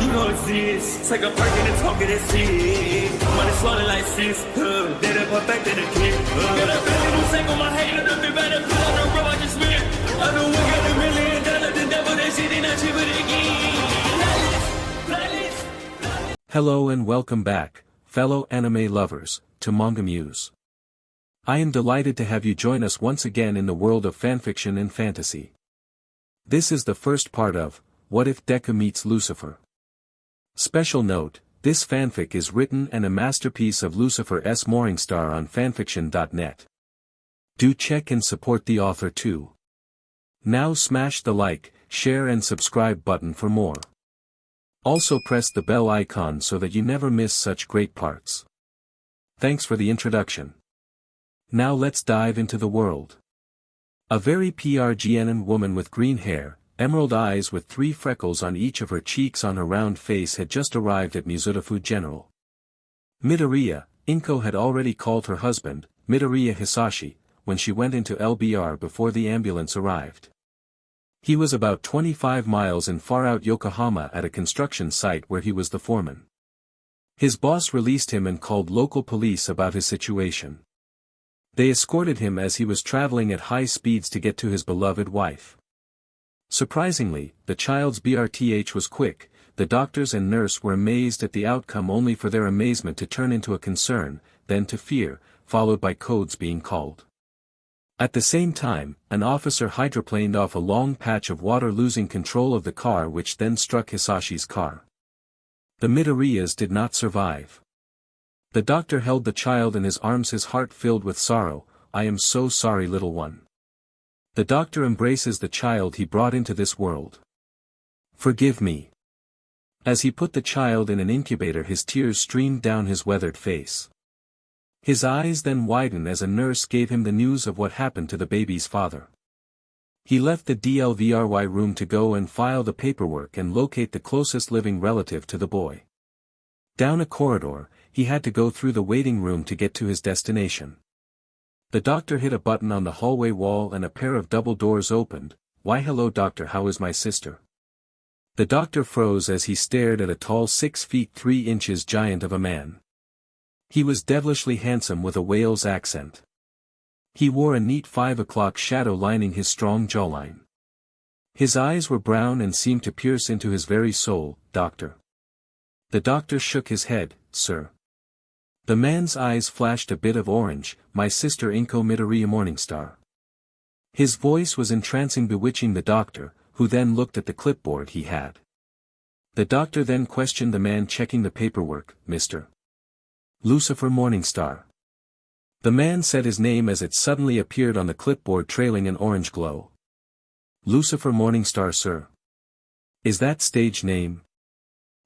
You know it's this. Take a perk and a talk of that shit. Money swallowed like sis. Did it perfect in the kid. Got a billion who sang on my head. Look up better put on the road I just spent. I know we got $1 million. The devil that shit ain't not cheaper than again. Hello and welcome back, fellow anime lovers, to MangaMuse. I am delighted to have you join us once again in the world of fanfiction and fantasy. This is the first part of What If Deku Meets Lucifer? Special note, this fanfic is written and a masterpiece of Lucifer's Moringstar on FANFICTIONnet. Do check and support the author too. Now smash the like, share and subscribe button for more. Also press the bell icon so that you never miss such great parts. Thanks for the introduction. Now let's dive into the world. A very PRGN woman with green hair, emerald eyes with 3 freckles on each of her cheeks on her round face had just arrived at Mizutofu General. Midoriya, Inko had already called her husband, Midoriya Hisashi, when she went into LBR before the ambulance arrived. He was about 25 miles in far-out Yokohama at a construction site where he was the foreman. His boss released him and called local police about his situation. They escorted him as he was traveling at high speeds to get to his beloved wife. Surprisingly, the child's BRTH was quick. The doctors and nurse were amazed at the outcome only for their amazement to turn into a concern, then to fear, followed by codes being called. At the same time, an officer hydroplaned off a long patch of water losing control of the car which then struck Hisashi's car. The Midoriyas did not survive. The doctor held the child in his arms, his heart filled with sorrow. "I am so sorry, little one." The doctor embraces the child he brought into this world. "Forgive me." As he put the child in an incubator, his tears streamed down his weathered face. His eyes then widened as a nurse gave him the news of what happened to the baby's father. He left the DLVRY room to go and file the paperwork and locate the closest living relative to the boy. Down a corridor, he had to go through the waiting room to get to his destination. The doctor hit a button on the hallway wall and a pair of double doors opened. "Why hello doctor, how is my sister?" The doctor froze as he stared at a tall 6 feet 3 inches giant of a man. He was devilishly handsome with a Wales accent. He wore a neat 5 o'clock shadow lining his strong jawline. His eyes were brown and seemed to pierce into his very soul. "Doctor." The doctor shook his head. "Sir." The man's eyes flashed a bit of orange. "My sister Inko Midoriya Morningstar." His voice was entrancing, bewitching the doctor, who then looked at the clipboard he had. The doctor then questioned the man checking the paperwork. "Mr. Lucifer Morningstar." The man said his name as it suddenly appeared on the clipboard trailing an orange glow. "Lucifer Morningstar, sir." "Is that stage name?"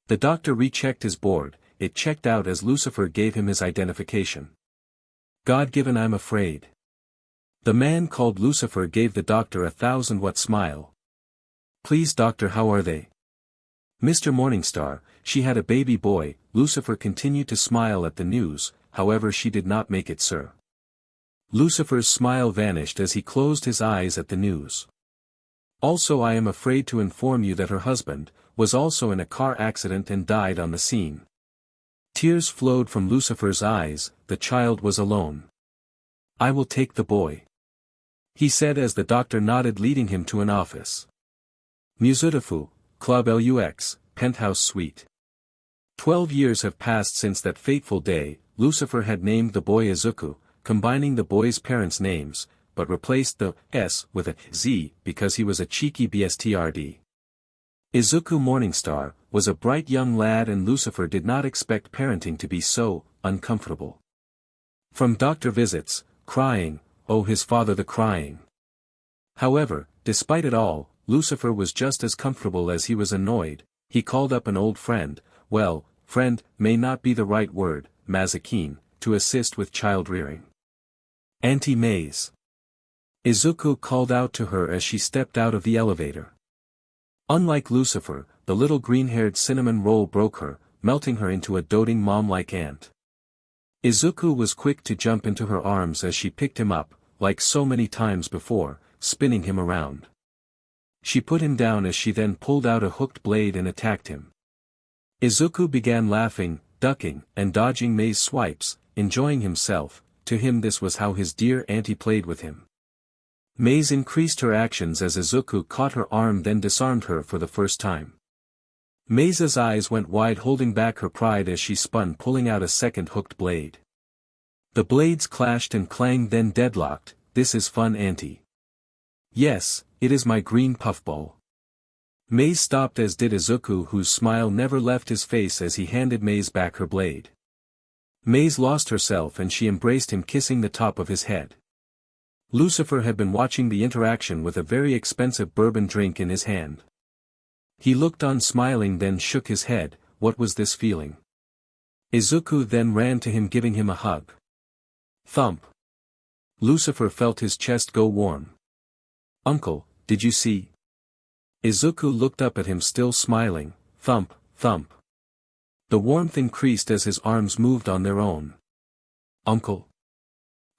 The doctor rechecked his board. It checked out as Lucifer gave him his identification. "God-given, I'm afraid." The man called Lucifer gave the doctor a 1,000-watt smile. "Please doctor, how are they?" "Mr. Morningstar, she had a baby boy." Lucifer continued to smile at the news, however she did not make it, sir. Lucifer's smile vanished as he closed his eyes at the news. "Also, I am afraid to inform you that her husband was also in a car accident and died on the scene." Tears flowed from Lucifer's eyes. The child was alone. "I will take the boy," he said as the doctor nodded, leading him to an office. Mizutofu, Club Lux, Penthouse Suite. 12 years have passed since that fateful day. Lucifer had named the boy Izuku, combining the boy's parents' names, but replaced the S with a Z because he was a cheeky bstrd. Izuku Morningstar was a bright young lad, and Lucifer did not expect parenting to be so uncomfortable. From doctor visits, crying, oh his father the crying. However, despite it all, Lucifer was just as comfortable as he was annoyed. He called up an old friend, well, friend may not be the right word, Mazakine, to assist with child rearing. Auntie Maze. Izuku called out to her as she stepped out of the elevator. Unlike Lucifer, the little green-haired cinnamon roll broke her, melting her into a doting mom-like aunt. Izuku was quick to jump into her arms as she picked him up, like so many times before, spinning him around. She put him down as she then pulled out a hooked blade and attacked him. Izuku began laughing, ducking, and dodging Mei's swipes, enjoying himself. To him this was how his dear auntie played with him. Mei's increased her actions as Izuku caught her arm then disarmed her for the first time. Mei's eyes went wide holding back her pride as she spun pulling out a second hooked blade. The blades clashed and clanged then deadlocked. This is fun, auntie. Yes, it is my green puffball. Mei stopped as did Izuku whose smile never left his face as he handed Mei back her blade. Mei lost herself and she embraced him kissing the top of his head. Lucifer had been watching the interaction with a very expensive bourbon drink in his hand. He looked on smiling then shook his head. What was this feeling? Izuku then ran to him giving him a hug. Thump. Lucifer felt his chest go warm. Uncle, did you see? Izuku looked up at him still smiling. Thump, thump. The warmth increased as his arms moved on their own. Uncle.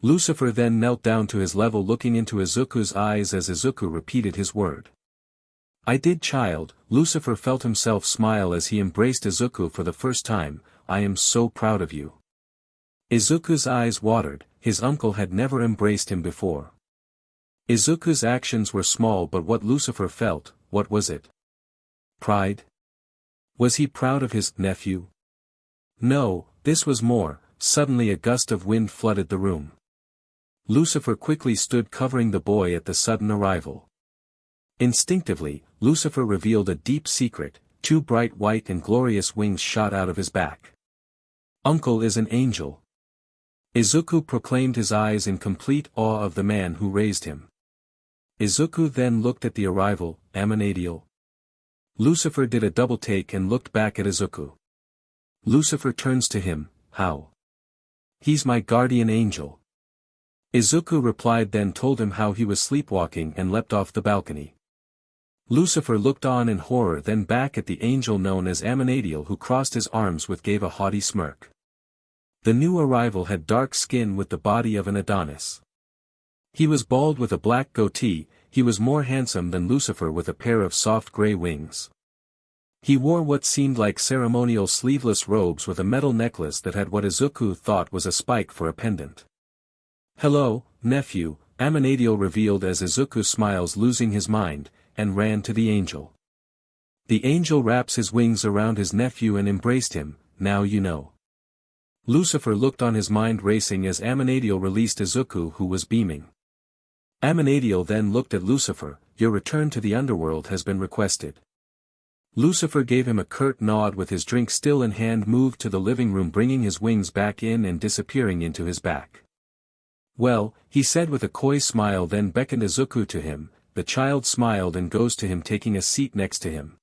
Lucifer then knelt down to his level looking into Izuku's eyes as Izuku repeated his word. I did, child. Lucifer felt himself smile as he embraced Izuku for the first time. I am so proud of you. Izuku's eyes watered, his uncle had never embraced him before. Izuku's actions were small but what Lucifer felt, what was it? Pride? Was he proud of his nephew? No, this was more. Suddenly a gust of wind flooded the room. Lucifer quickly stood covering the boy at the sudden arrival. Instinctively, Lucifer revealed a deep secret. 2 bright white and glorious wings shot out of his back. Uncle is an angel. Izuku proclaimed, his eyes in complete awe of the man who raised him. Izuku then looked at the arrival. Amanadiel. Lucifer did a double take and looked back at Izuku. Lucifer turns to him. How? He's my guardian angel. Izuku replied then told him how he was sleepwalking and leapt off the balcony. Lucifer looked on in horror then back at the angel known as Amanadiel who crossed his arms with gave a haughty smirk. The new arrival had dark skin with the body of an Adonis. He was bald with a black goatee. He was more handsome than Lucifer with a pair of soft grey wings. He wore what seemed like ceremonial sleeveless robes with a metal necklace that had what Izuku thought was a spike for a pendant. Hello, nephew, Amanadiel revealed as Izuku smiles losing his mind, and ran to the angel. The angel wraps his wings around his nephew and embraced him. Now you know. Lucifer looked on his mind racing as Amanadiel released Izuku who was beaming. Amanadiel then looked at Lucifer. Your return to the underworld has been requested. Lucifer gave him a curt nod with his drink still in hand moved to the living room bringing his wings back in and disappearing into his back. Well, he said with a coy smile then beckoned Izuku to him. The child smiled and goes to him taking a seat next to him.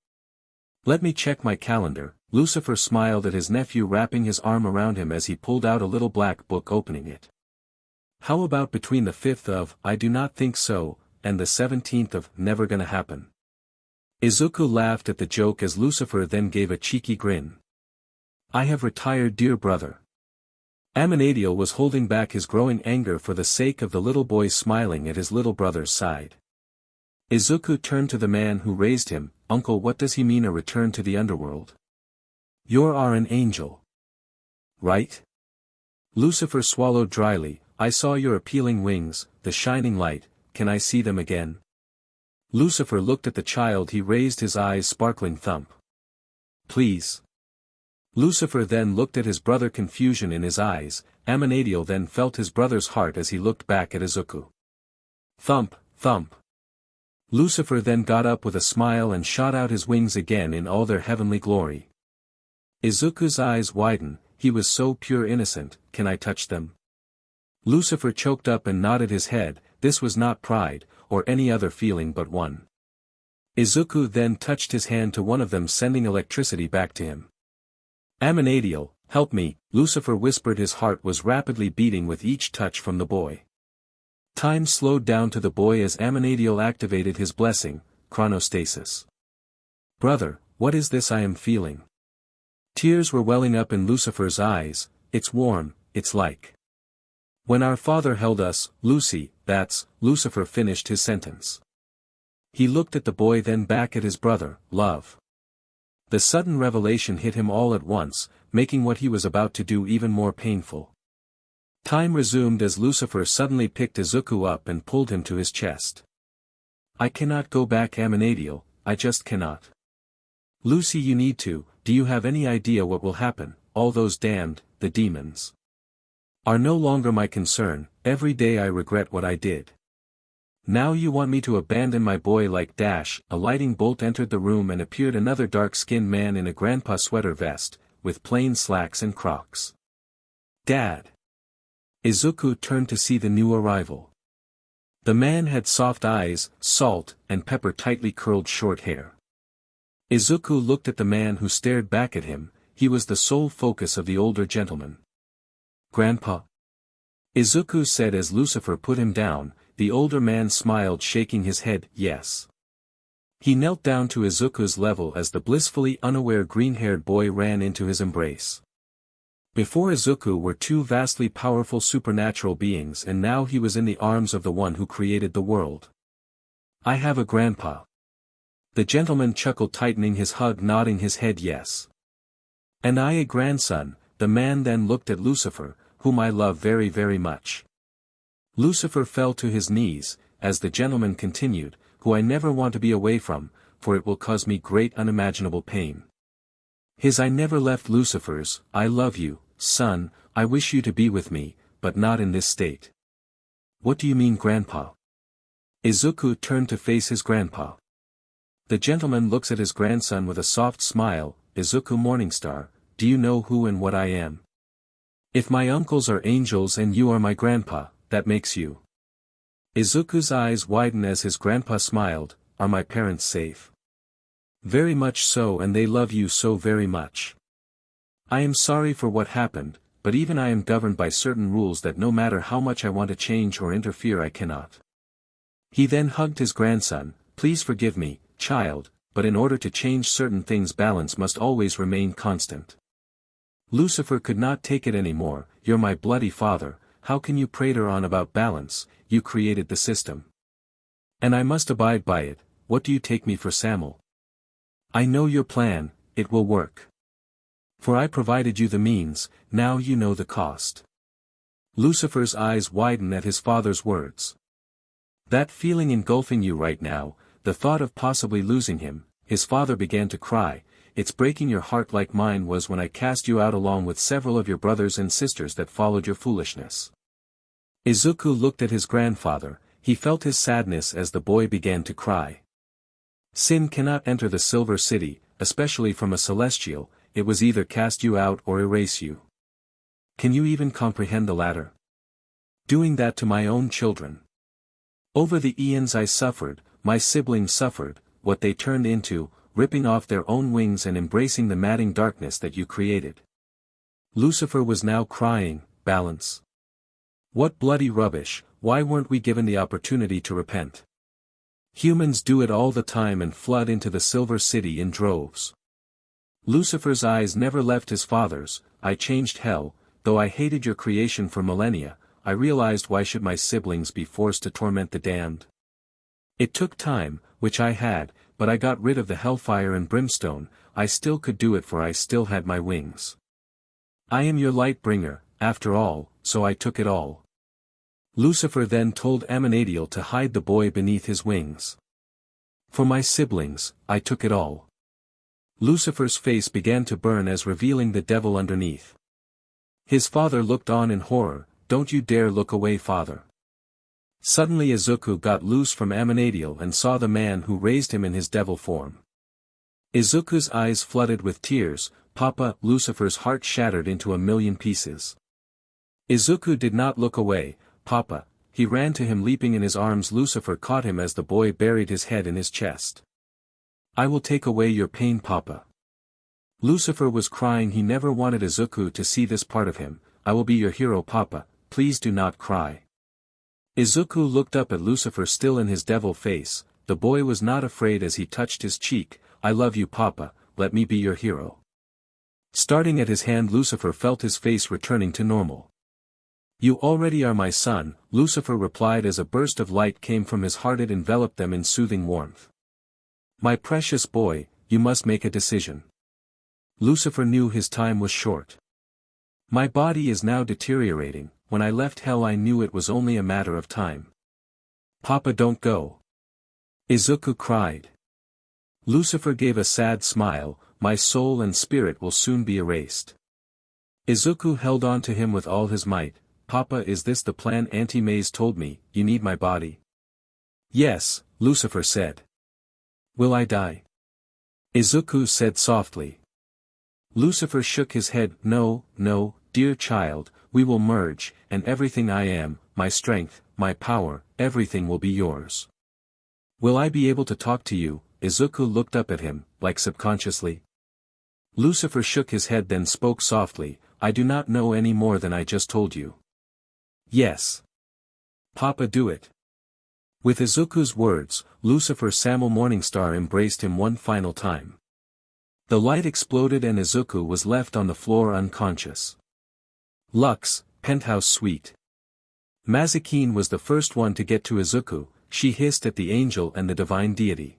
Let me check my calendar. Lucifer smiled at his nephew wrapping his arm around him as he pulled out a little black book opening it. How about between the 5th of, I do not think so, and the 17th of, never gonna happen. Izuku laughed at the joke as Lucifer then gave a cheeky grin. I have retired, dear brother. Amanadiel was holding back his growing anger for the sake of the little boy smiling at his little brother's side. Izuku turned to the man who raised him. Uncle, what does he mean a return to the underworld? You are an angel. Right? Lucifer swallowed dryly. I saw your appealing wings, the shining light, can I see them again? Lucifer looked at the child he raised his eyes sparkling thump. Please. Lucifer then looked at his brother confusion in his eyes. Amanadiel then felt his brother's heart as he looked back at Izuku. Thump, thump. Lucifer then got up with a smile and shot out his wings again in all their heavenly glory. Izuku's eyes widened. He was so pure innocent. Can I touch them? Lucifer choked up and nodded his head. This was not pride, or any other feeling but one. Izuku then touched his hand to one of them sending electricity back to him. Amanadiel, help me, Lucifer whispered. His heart was rapidly beating with each touch from the boy. Time slowed down to the boy as Amanadiel activated his blessing, chronostasis. Brother, what is this I am feeling? Tears were welling up in Lucifer's eyes. It's warm, it's like when our father held us, Lucy, that's, Lucifer finished his sentence. He looked at the boy then back at his brother. Love. The sudden revelation hit him all at once, making what he was about to do even more painful. Time resumed as Lucifer suddenly picked Izuku up and pulled him to his chest. I cannot go back, Amanadiel, I just cannot. Lucy, you need to. Do you have any idea what will happen? All those damned, the demons, are no longer my concern. Every day I regret what I did. Now you want me to abandon my boy like dash. A lightning bolt entered the room and appeared another dark-skinned man in a grandpa sweater vest, with plain slacks and Crocs. Dad. Izuku turned to see the new arrival. The man had soft eyes, salt, and pepper tightly curled short hair. Izuku looked at the man who stared back at him. He was the sole focus of the older gentleman. Grandpa? Izuku said as Lucifer put him down. The older man smiled, shaking his head, yes. He knelt down to Izuku's level as the blissfully unaware green-haired boy ran into his embrace. Before Izuku were two vastly powerful supernatural beings, and now he was in the arms of the one who created the world. I have a grandpa. The gentleman chuckled, tightening his hug, nodding his head yes. And I a grandson. The man then looked at Lucifer, whom I love very very much. Lucifer fell to his knees, as the gentleman continued, who I never want to be away from, for it will cause me great unimaginable pain. His I never left Lucifer's, I love you, son, I wish you to be with me, but not in this state. What do you mean, grandpa? Izuku turned to face his grandpa. The gentleman looks at his grandson with a soft smile. Izuku Moringstar, do you know who and what I am? If my uncles are angels and you are my grandpa, that makes you. Izuku's eyes widened as his grandpa smiled. Are my parents safe? Very much so, and they love you so very much. I am sorry for what happened, but even I am governed by certain rules that no matter how much I want to change or interfere I cannot. He then hugged his grandson. Please forgive me, child, but in order to change certain things balance must always remain constant. Lucifer could not take it anymore. You're my bloody father. How can you prater on about balance? You created the system. And I must abide by it. What do you take me for, Samuel? I know your plan, it will work. For I provided you the means, now you know the cost. Lucifer's eyes widened at his father's words. That feeling engulfing you right now, the thought of possibly losing him, his father began to cry. It's breaking your heart like mine was when I cast you out along with several of your brothers and sisters that followed your foolishness. Izuku looked at his grandfather. He felt his sadness as the boy began to cry. Sin cannot enter the Silver City, especially from a celestial. It was either cast you out or erase you. Can you even comprehend the latter? Doing that to my own children. Over the eons I suffered, my siblings suffered, what they turned into, ripping off their own wings and embracing the madding darkness that you created. Lucifer was now crying, balance. What bloody rubbish, why weren't we given the opportunity to repent? Humans do it all the time and flood into the Silver City in droves. Lucifer's eyes never left his father's. I changed hell, though I hated your creation for millennia. I realized why should my siblings be forced to torment the damned? It took time, which I had, but I got rid of the hellfire and brimstone. I still could do it, for I still had my wings. I am your light bringer, after all, so I took it all. Lucifer then told Amanadiel to hide the boy beneath his wings. For my siblings, I took it all. Lucifer's face began to burn as revealing the devil underneath. His father looked on in horror. Don't you dare look away, father. Suddenly Izuku got loose from Amanadiel and saw the man who raised him in his devil form. Izuku's eyes flooded with tears. Papa, Lucifer's heart shattered into a million pieces. Izuku did not look away. Papa, he ran to him, leaping in his arms. Lucifer caught him as the boy buried his head in his chest. I will take away your pain, Papa. Lucifer was crying. He never wanted Izuku to see this part of him. I will be your hero, Papa, please do not cry. Izuku looked up at Lucifer still in his devil face. The boy was not afraid as he touched his cheek. I love you, Papa, let me be your hero. Starting at his hand, Lucifer felt his face returning to normal. You already are my son, Lucifer replied as a burst of light came from his heart. It enveloped them in soothing warmth. My precious boy, you must make a decision. Lucifer knew his time was short. My body is now deteriorating. When I left hell I knew it was only a matter of time. Papa, don't go. Izuku cried. Lucifer gave a sad smile. My soul and spirit will soon be erased. Izuku held on to him with all his might. Papa, is this the plan? Auntie Maze told me, you need my body. Yes, Lucifer said. Will I die? Izuku said softly. Lucifer shook his head. No, no, dear child, we will merge, and everything I am, my strength, my power, everything will be yours. Will I be able to talk to you? Izuku looked up at him, like subconsciously. Lucifer shook his head then spoke softly, I do not know any more than I just told you. Yes. Papa, do it. With Izuku's words, Lucifer Samuel Moringstar embraced him one final time. The light exploded and Izuku was left on the floor unconscious. Lux, penthouse suite. Mazikine was the first one to get to Izuku. She hissed at the angel and the divine deity.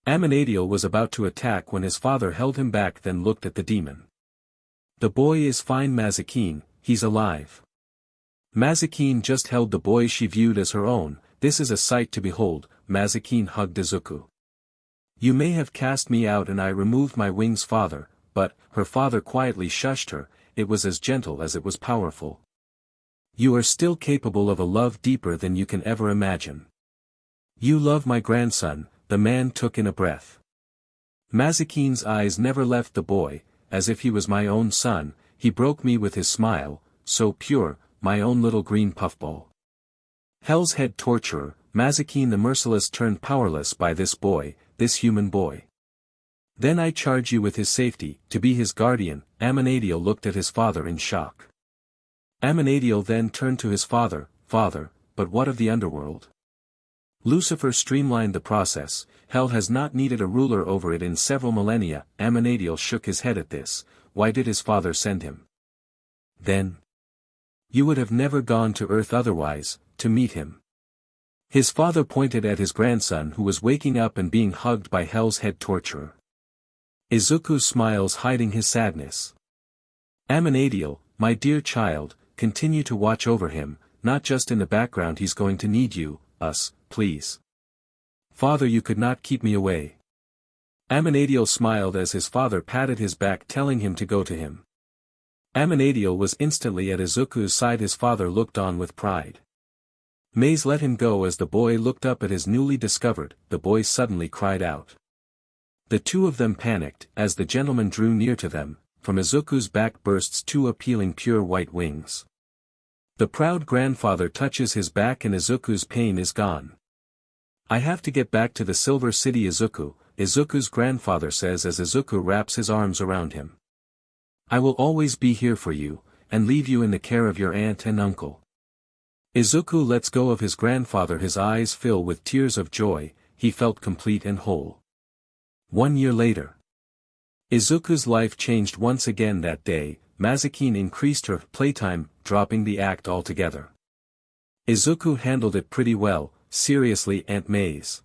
Amenadiel was about to attack when his father held him back then looked at the demon. The boy is fine Mazikine, he's alive. Mazikine just held the boy she viewed as her own. This is a sight to behold. Mazikine hugged Izuku. You may have cast me out and I removed my wings, father, but, her father quietly shushed her, it was as gentle as it was powerful. You are still capable of a love deeper than you can ever imagine. You love my grandson, the man took in a breath. Mazikine's eyes never left the boy, as if he was my own son, he broke me with his smile, so pure, my own little green puffball. Hell's head torturer, Mazikine the merciless turned powerless by this boy, this human boy. Then I charge you with his safety, to be his guardian. Amenadiel looked at his father in shock. Amenadiel then turned to his father, Father, but what of the underworld? Lucifer streamlined the process. Hell has not needed a ruler over it in several millennia. Amenadiel shook his head at this. Why did his father send him? Then? You would have never gone to Earth otherwise, to meet him. His father pointed at his grandson who was waking up and being hugged by Hell's head torturer. Izuku smiles hiding his sadness. Amenadiel, my dear child, continue to watch over him, not just in the background, he's going to need you, us, please. Father, you could not keep me away. Amenadiel smiled as his father patted his back telling him to go to him. Amenadiel was instantly at Izuku's side. His father looked on with pride. Maze let him go as the boy looked up at his newly discovered. The boy suddenly cried out. The two of them panicked as the gentleman drew near to them. From Izuku's back bursts two appealing pure white wings. The proud grandfather touches his back and Izuku's pain is gone. I have to get back to the Silver City, Izuku, Izuku's grandfather says as Izuku wraps his arms around him. I will always be here for you, and leave you in the care of your aunt and uncle. Izuku lets go of his grandfather, his eyes fill with tears of joy, he felt complete and whole. 1 year later. Izuku's life changed once again that day. Mazikine increased her playtime, dropping the act altogether. Izuku handled it pretty well, seriously Aunt Maze.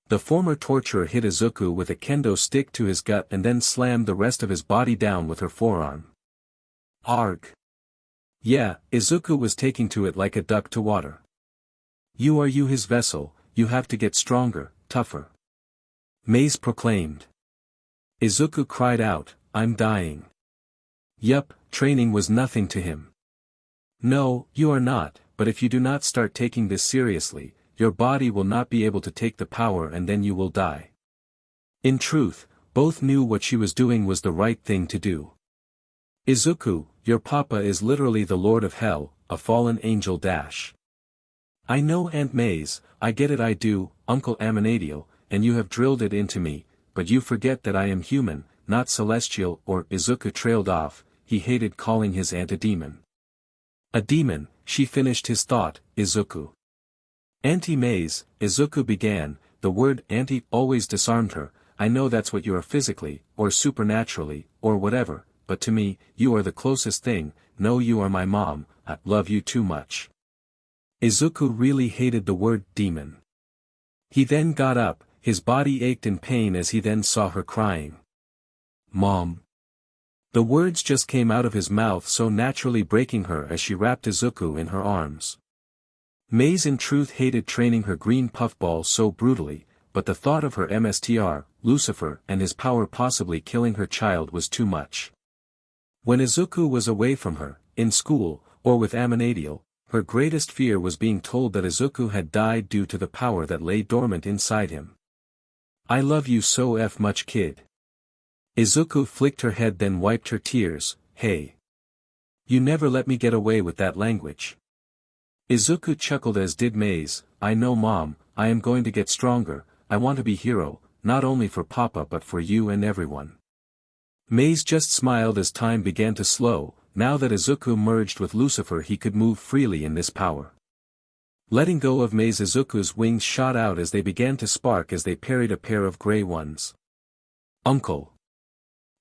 The former torturer hit Izuku with a kendo stick to his gut and then slammed the rest of his body down with her forearm. Arg. Yeah, Izuku was taking to it like a duck to water. You are his vessel, you have to get stronger, tougher. Maze proclaimed. Izuku cried out, I'm dying. Yup, training was nothing to him. No, you are not, but if you do not start taking this seriously, your body will not be able to take the power and then you will die. In truth, both knew what she was doing was the right thing to do. Izuku, your papa is literally the Lord of Hell, a fallen angel dash. I know Aunt Maze, I get it, I do, Uncle Amenadiel, and you have drilled it into me, but you forget that I am human, not celestial. Or Izuku trailed off, he hated calling his aunt a demon. A demon, she finished his thought, Izuku. Auntie Maze, Izuku began, the word auntie always disarmed her. I know that's what you are physically, or supernaturally, or whatever, but to me, you are the closest thing. No, you are my mom, I love you too much. Izuku really hated the word demon. He then got up, his body ached in pain as he then saw her crying. Mom. The words just came out of his mouth so naturally, breaking her as she wrapped Izuku in her arms. Maze in truth hated training her green puffball so brutally, but the thought of her MSTR, Lucifer, and his power possibly killing her child was too much. When Izuku was away from her, in school, or with Amanadiel, her greatest fear was being told that Izuku had died due to the power that lay dormant inside him. I love you so much, kid. Izuku flicked her head, then wiped her tears. Hey. You never let me get away with that language. Izuku chuckled, as did Maze. I know, Mom, I am going to get stronger. I want to be hero, not only for Papa but for you and everyone. Maze just smiled as time began to slow. Now that Izuku merged with Lucifer, he could move freely in this power. Letting go of Maze, Izuku's wings shot out as they began to spark as they parried a pair of gray ones. Uncle.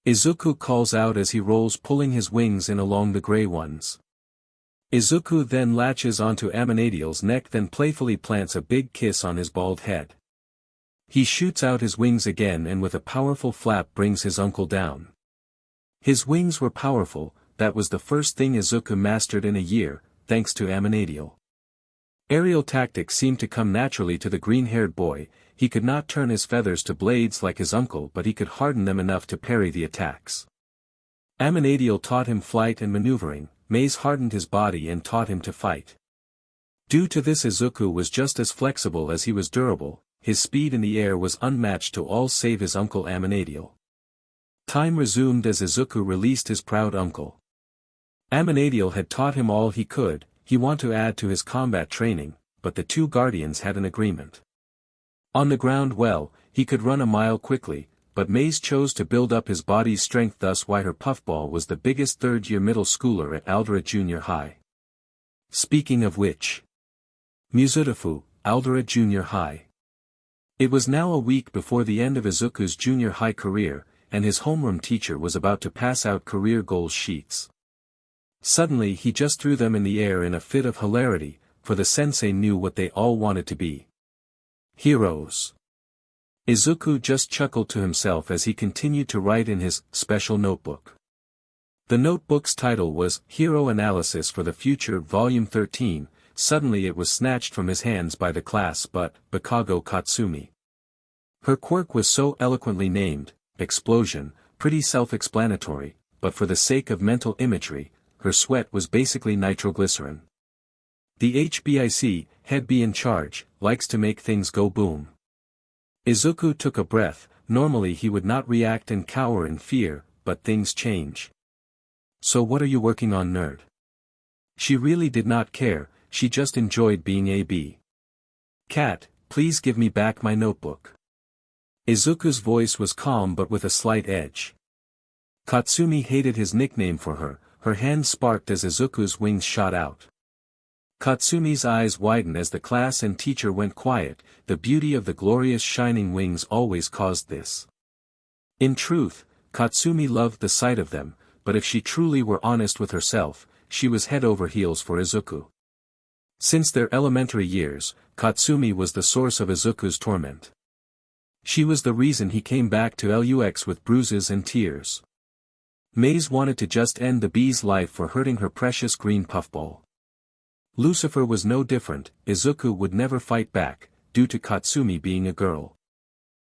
Izuku calls out as he rolls, pulling his wings in along the gray ones. Izuku then latches onto Amanadiel's neck, then playfully plants a big kiss on his bald head. He shoots out his wings again and with a powerful flap brings his uncle down. His wings were powerful. That was the first thing Izuku mastered in a year, thanks to Amanadiel. Aerial tactics seemed to come naturally to the green-haired boy. He could not turn his feathers to blades like his uncle, but he could harden them enough to parry the attacks. Amanadiel taught him flight and maneuvering. Maze hardened his body and taught him to fight. Due to this, Izuku was just as flexible as he was durable. His speed in the air was unmatched to all save his uncle Amanadiel. Time resumed as Izuku released his proud uncle. Amanadiel had taught him all he could. He wanted to add to his combat training, but the two guardians had an agreement. On the ground, well, he could run a mile quickly, but Maze chose to build up his body's strength, thus why her puffball was the biggest third-year middle schooler at Aldera Junior High. Speaking of which, Muzutafu, Aldera Junior High. It was now a week before the end of Izuku's junior high career, and his homeroom teacher was about to pass out career goals sheets. Suddenly he just threw them in the air in a fit of hilarity, for the sensei knew what they all wanted to be. Heroes. Izuku just chuckled to himself as he continued to write in his special notebook. The notebook's title was Hero Analysis for the Future, Volume 13. Suddenly it was snatched from his hands by the class but, Bakugou Katsumi. Her quirk was so eloquently named, Explosion, pretty self-explanatory, but for the sake of mental imagery, her sweat was basically nitroglycerin. The HBIC, head be in charge, likes to make things go boom. Izuku took a breath. Normally he would not react and cower in fear, but things change. So what are you working on, nerd? She really did not care, she just enjoyed being a B. Cat, please give me back my notebook. Izuku's voice was calm but with a slight edge. Katsumi hated his nickname for her. Her hand sparked as Izuku's wings shot out. Katsumi's eyes widened as the class and teacher went quiet. The beauty of the glorious shining wings always caused this. In truth, Katsumi loved the sight of them, but if she truly were honest with herself, she was head over heels for Izuku. Since their elementary years, Katsumi was the source of Izuku's torment. She was the reason he came back to LUX with bruises and tears. Maze wanted to just end the bee's life for hurting her precious green puffball. Lucifer was no different. Izuku would never fight back, due to Katsumi being a girl.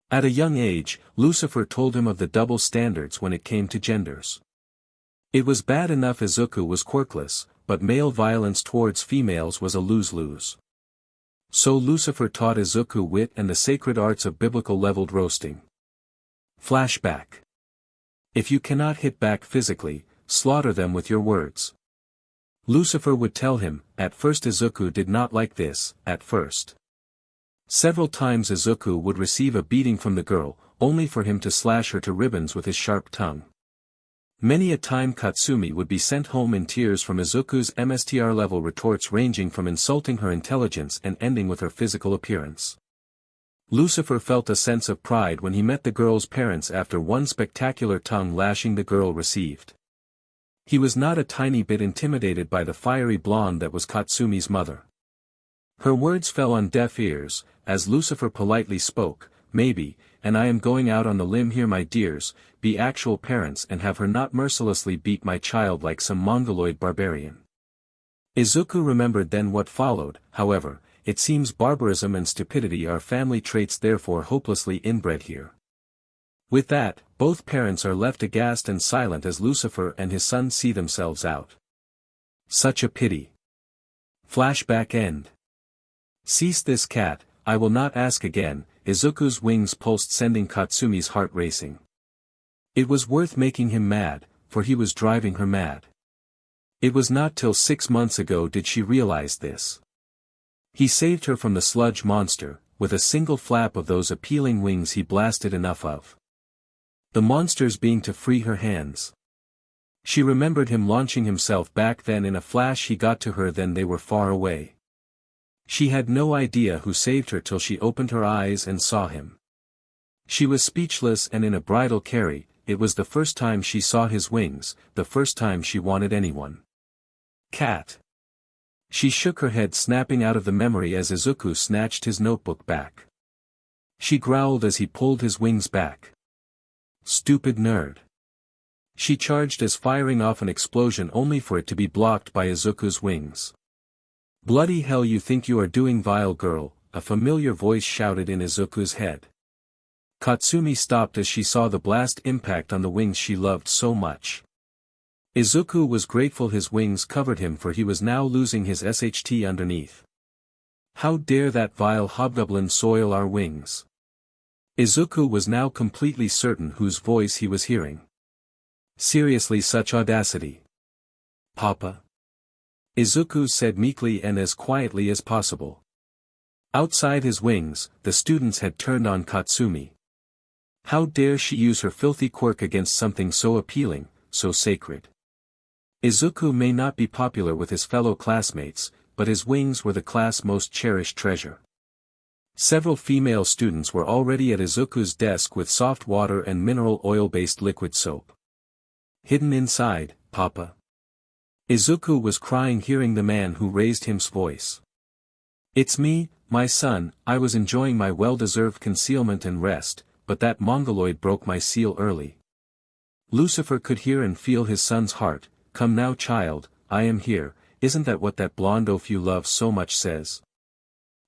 At a young age, Lucifer told him of the double standards when it came to genders. It was bad enough Izuku was quirkless, but male violence towards females was a lose-lose. So Lucifer taught Izuku wit and the sacred arts of biblical leveled roasting. Flashback. If you cannot hit back physically, slaughter them with your words. Lucifer would tell him. At first Izuku did not like this, at first. Several times Izuku would receive a beating from the girl, only for him to slash her to ribbons with his sharp tongue. Many a time Katsumi would be sent home in tears from Izuku's MSTR-level retorts, ranging from insulting her intelligence and ending with her physical appearance. Lucifer felt a sense of pride when he met the girl's parents after one spectacular tongue lashing the girl received. He was not a tiny bit intimidated by the fiery blonde that was Katsumi's mother. Her words fell on deaf ears, as Lucifer politely spoke, maybe, and I am going out on the limb here my dears, be actual parents and have her not mercilessly beat my child like some mongoloid barbarian. Izuku remembered then what followed. However, it seems barbarism and stupidity are family traits, therefore hopelessly inbred here. With that, both parents are left aghast and silent as Lucifer and his son see themselves out. Such a pity. Flashback end. Cease this cat, I will not ask again. Izuku's wings pulsed, sending Katsumi's heart racing. It was worth making him mad, for he was driving her mad. It was not till 6 months ago did she realize this. He saved her from the sludge monster, with a single flap of those appealing wings he blasted enough of. The monsters being to free her hands. She remembered him launching himself back then. In a flash he got to her, then they were far away. She had no idea who saved her till she opened her eyes and saw him. She was speechless and in a bridal carry. It was the first time she saw his wings, the first time she wanted anyone. Cat. She shook her head, snapping out of the memory as Izuku snatched his notebook back. She growled as he pulled his wings back. Stupid nerd. She charged as firing off an explosion only for it to be blocked by Izuku's wings. Bloody hell, you think you are doing, vile girl, a familiar voice shouted in Izuku's head. Katsumi stopped as she saw the blast impact on the wings she loved so much. Izuku was grateful his wings covered him, for he was now losing his SHT underneath. How dare that vile hobgoblin soil our wings? Izuku was now completely certain whose voice he was hearing. Seriously, such audacity. Papa? Izuku said meekly and as quietly as possible. Outside his wings, the students had turned on Katsumi. How dare she use her filthy quirk against something so appealing, so sacred? Izuku may not be popular with his fellow classmates, but his wings were the class' most cherished treasure. Several female students were already at Izuku's desk with soft water and mineral oil-based liquid soap. Hidden inside, Papa. Izuku was crying, hearing the man who raised him's voice. It's me, my son. I was enjoying my well-deserved concealment and rest, but that mongoloid broke my seal early. Lucifer could hear and feel his son's heart. Come now, child, I am here. Isn't that what that blonde oaf you love so much says?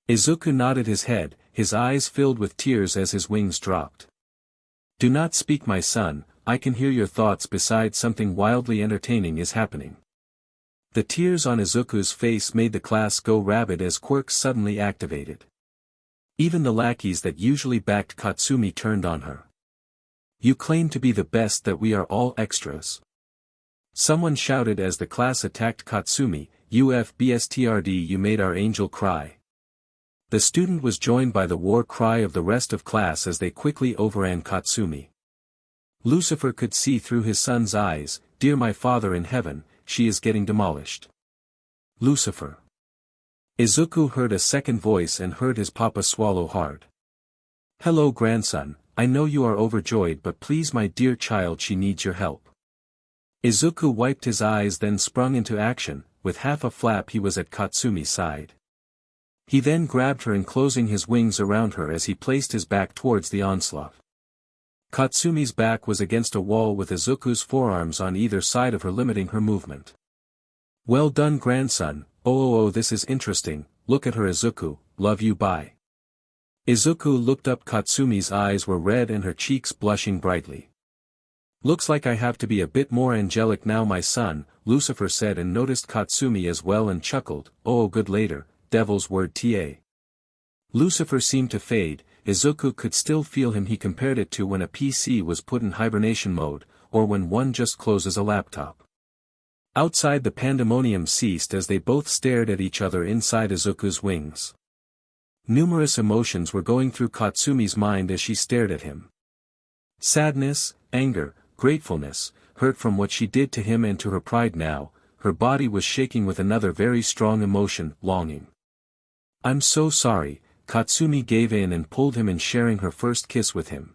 Izuku nodded his head, his eyes filled with tears as his wings dropped. Do not speak, my son, I can hear your thoughts. Besides, something wildly entertaining is happening. The tears on Izuku's face made the class go rabid as quirks suddenly activated. Even the lackeys that usually backed Katsumi turned on her. You claim to be the best, that we are all extras. Someone shouted as the class attacked Katsumi. UFBSTRD, you made our angel cry. The student was joined by the war cry of the rest of class as they quickly overran Katsumi. Lucifer could see through his son's eyes. Dear my Father in heaven, she is getting demolished. Lucifer. Izuku heard a second voice and heard his papa swallow hard. Hello grandson, I know you are overjoyed, but please my dear child, she needs your help. Izuku wiped his eyes, then sprung into action. With half a flap he was at Katsumi's side. He then grabbed her, enclosing his wings around her as he placed his back towards the onslaught. Katsumi's back was against a wall with Izuku's forearms on either side of her, limiting her movement. Well done grandson. Oh, this is interesting. Look at her, Izuku. Love you, bye. Izuku looked up. Katsumi's eyes were red and her cheeks blushing brightly. Looks like I have to be a bit more angelic now, my son, Lucifer said, and noticed Katsumi as well and chuckled. Oh, good later, devil's word ta. Lucifer seemed to fade. Izuku could still feel him. He compared it to when a PC was put in hibernation mode, or when one just closes a laptop. Outside, the pandemonium ceased as they both stared at each other inside Izuku's wings. Numerous emotions were going through Katsumi's mind as she stared at him. Sadness, anger, gratefulness, hurt from what she did to him and to her pride. Now, her body was shaking with another very strong emotion, longing. I'm so sorry. Katsumi gave in and pulled him in, sharing her first kiss with him.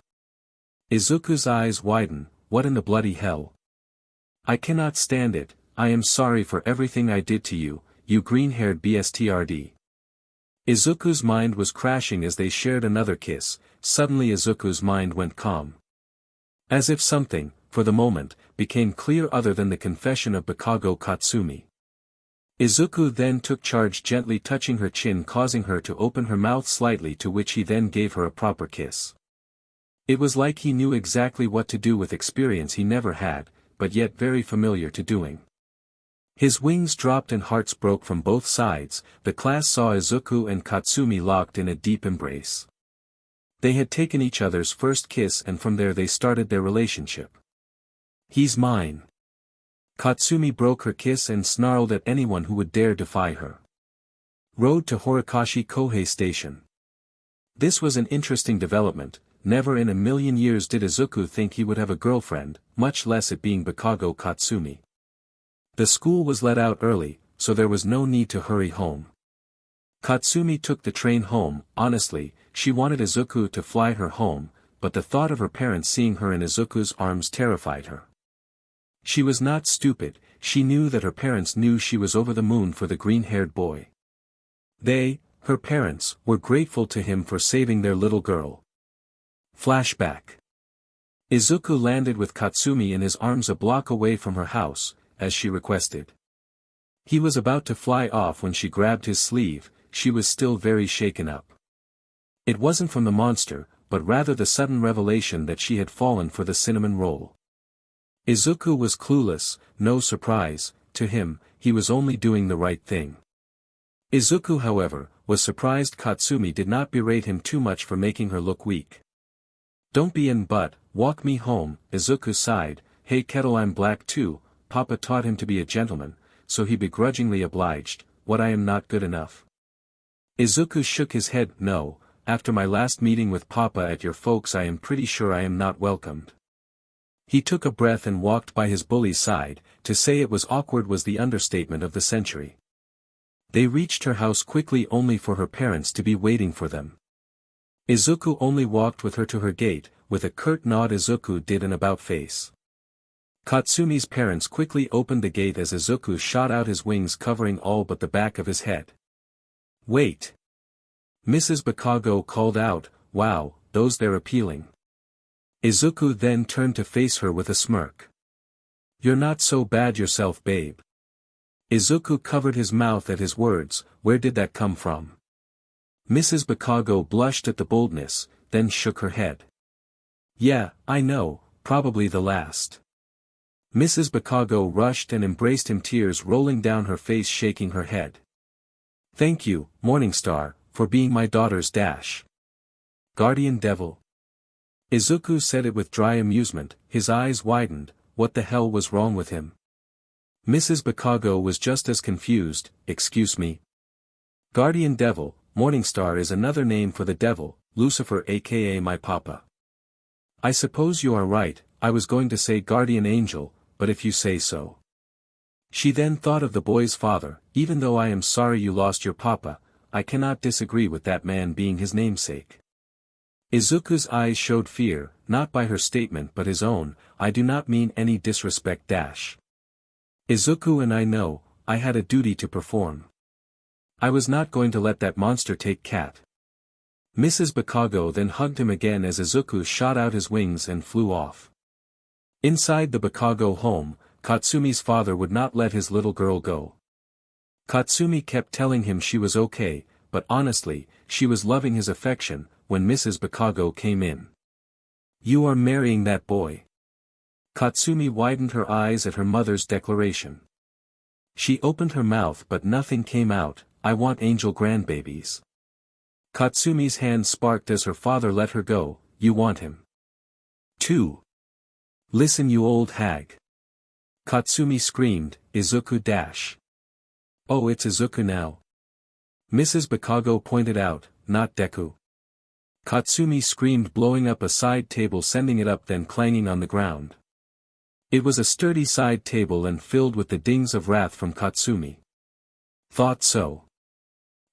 Izuku's eyes widened. What in the bloody hell? I cannot stand it. I am sorry for everything I did to you, you green-haired BSTRD. Izuku's mind was crashing as they shared another kiss. Suddenly Izuku's mind went calm. As if something, for the moment, became clear other than the confession of Bakugou Katsumi. Izuku then took charge, gently touching her chin, causing her to open her mouth slightly, to which he then gave her a proper kiss. It was like he knew exactly what to do with experience he never had, but yet very familiar to doing. His wings dropped and hearts broke from both sides. The class saw Izuku and Katsumi locked in a deep embrace. They had taken each other's first kiss, and from there they started their relationship. "He's mine." Katsumi broke her kiss and snarled at anyone who would dare defy her. Road to Horikoshi Kohei Station. This was an interesting development. Never in a million years did Izuku think he would have a girlfriend, much less it being Bakugou Katsumi. The school was let out early, so there was no need to hurry home. Katsumi took the train home. Honestly, she wanted Izuku to fly her home, but the thought of her parents seeing her in Izuku's arms terrified her. She was not stupid, she knew that her parents knew she was over the moon for the green-haired boy. They, her parents, were grateful to him for saving their little girl. Flashback. Izuku landed with Katsumi in his arms a block away from her house, as she requested. He was about to fly off when she grabbed his sleeve. She was still very shaken up. It wasn't from the monster, but rather the sudden revelation that she had fallen for the cinnamon roll. Izuku was clueless. No surprise, to him, he was only doing the right thing. Izuku, however, was surprised Katsumi did not berate him too much for making her look weak. "Don't be in but, walk me home," Izuku sighed. "Hey kettle, I'm black too, Papa taught him to be a gentleman, so he begrudgingly obliged. What, I am not good enough?" Izuku shook his head. "No, after my last meeting with Papa at your folks I am pretty sure I am not welcomed." He took a breath and walked by his bully's side. To say it was awkward was the understatement of the century. They reached her house quickly, only for her parents to be waiting for them. Izuku only walked with her to her gate. With a curt nod Izuku did an about-face. Katsumi's parents quickly opened the gate as Izuku shot out his wings, covering all but the back of his head. "Wait!" Mrs. Bakugou called out. "Wow, those they're appealing." Izuku then turned to face her with a smirk. "You're not so bad yourself, babe." Izuku covered his mouth at his words. Where did that come from? Mrs. Bakugou blushed at the boldness, then shook her head. "Yeah, I know, probably the last." Mrs. Bakugou rushed and embraced him, tears rolling down her face, shaking her head. "Thank you, Moringstar, for being my daughter's guardian devil." Izuku said it with dry amusement. His eyes widened. What the hell was wrong with him? Mrs. Bakugou was just as confused. "Excuse me?" "Guardian devil, Moringstar is another name for the devil, Lucifer aka my papa." "I suppose you are right. I was going to say guardian angel, but if you say so." She then thought of the boy's father. "Even though I am sorry you lost your papa, I cannot disagree with that man being his namesake." Izuku's eyes showed fear, not by her statement but his own. "I do not mean any disrespect. Izuku and I know, I had a duty to perform. I was not going to let that monster take Cat." Mrs. Bakugou then hugged him again as Izuku shot out his wings and flew off. Inside the Bakugou home, Katsumi's father would not let his little girl go. Katsumi kept telling him she was okay, but honestly, she was loving his affection. When Mrs. Bakugou came in. "You are marrying that boy?" Katsumi widened her eyes at her mother's declaration. She opened her mouth but nothing came out. "I want angel grandbabies." Katsumi's hand sparked as her father let her go. "You want him too? Listen, you old hag." Katsumi screamed. "Izuku Oh, it's Izuku now." Mrs. Bakugou pointed out. "Not Deku." Katsumi screamed, blowing up a side table, sending it up then clanging on the ground. It was a sturdy side table and filled with the dings of wrath from Katsumi. "Thought so."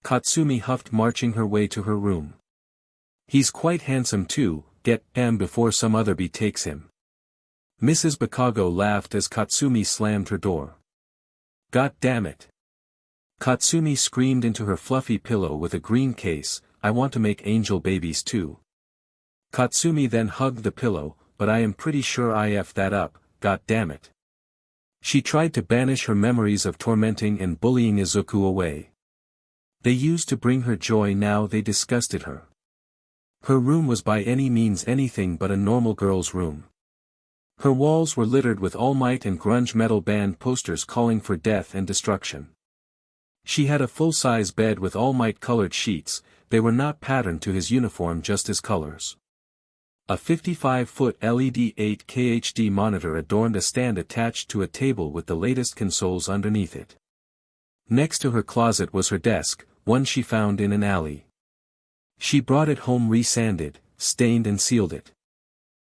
Katsumi huffed, marching her way to her room. "He's quite handsome too, get him before some other bee takes him." Mrs. Bakugou laughed as Katsumi slammed her door. "God damn it." Katsumi screamed into her fluffy pillow with a green case. "I want to make angel babies too." Katsumi then hugged the pillow. but I am pretty sure I effed that up, god damn it. She tried to banish her memories of tormenting and bullying Izuku away. They used to bring her joy, now they disgusted her. Her room was by any means anything but a normal girl's room. Her walls were littered with All Might and grunge metal band posters calling for death and destruction. She had a full-size bed with All Might colored sheets, they were not patterned to his uniform, just his colors. A 55-foot LED 8K HD monitor adorned a stand attached to a table with the latest consoles underneath it. Next to her closet was her desk, one she found in an alley. She brought it home resanded, stained and sealed it.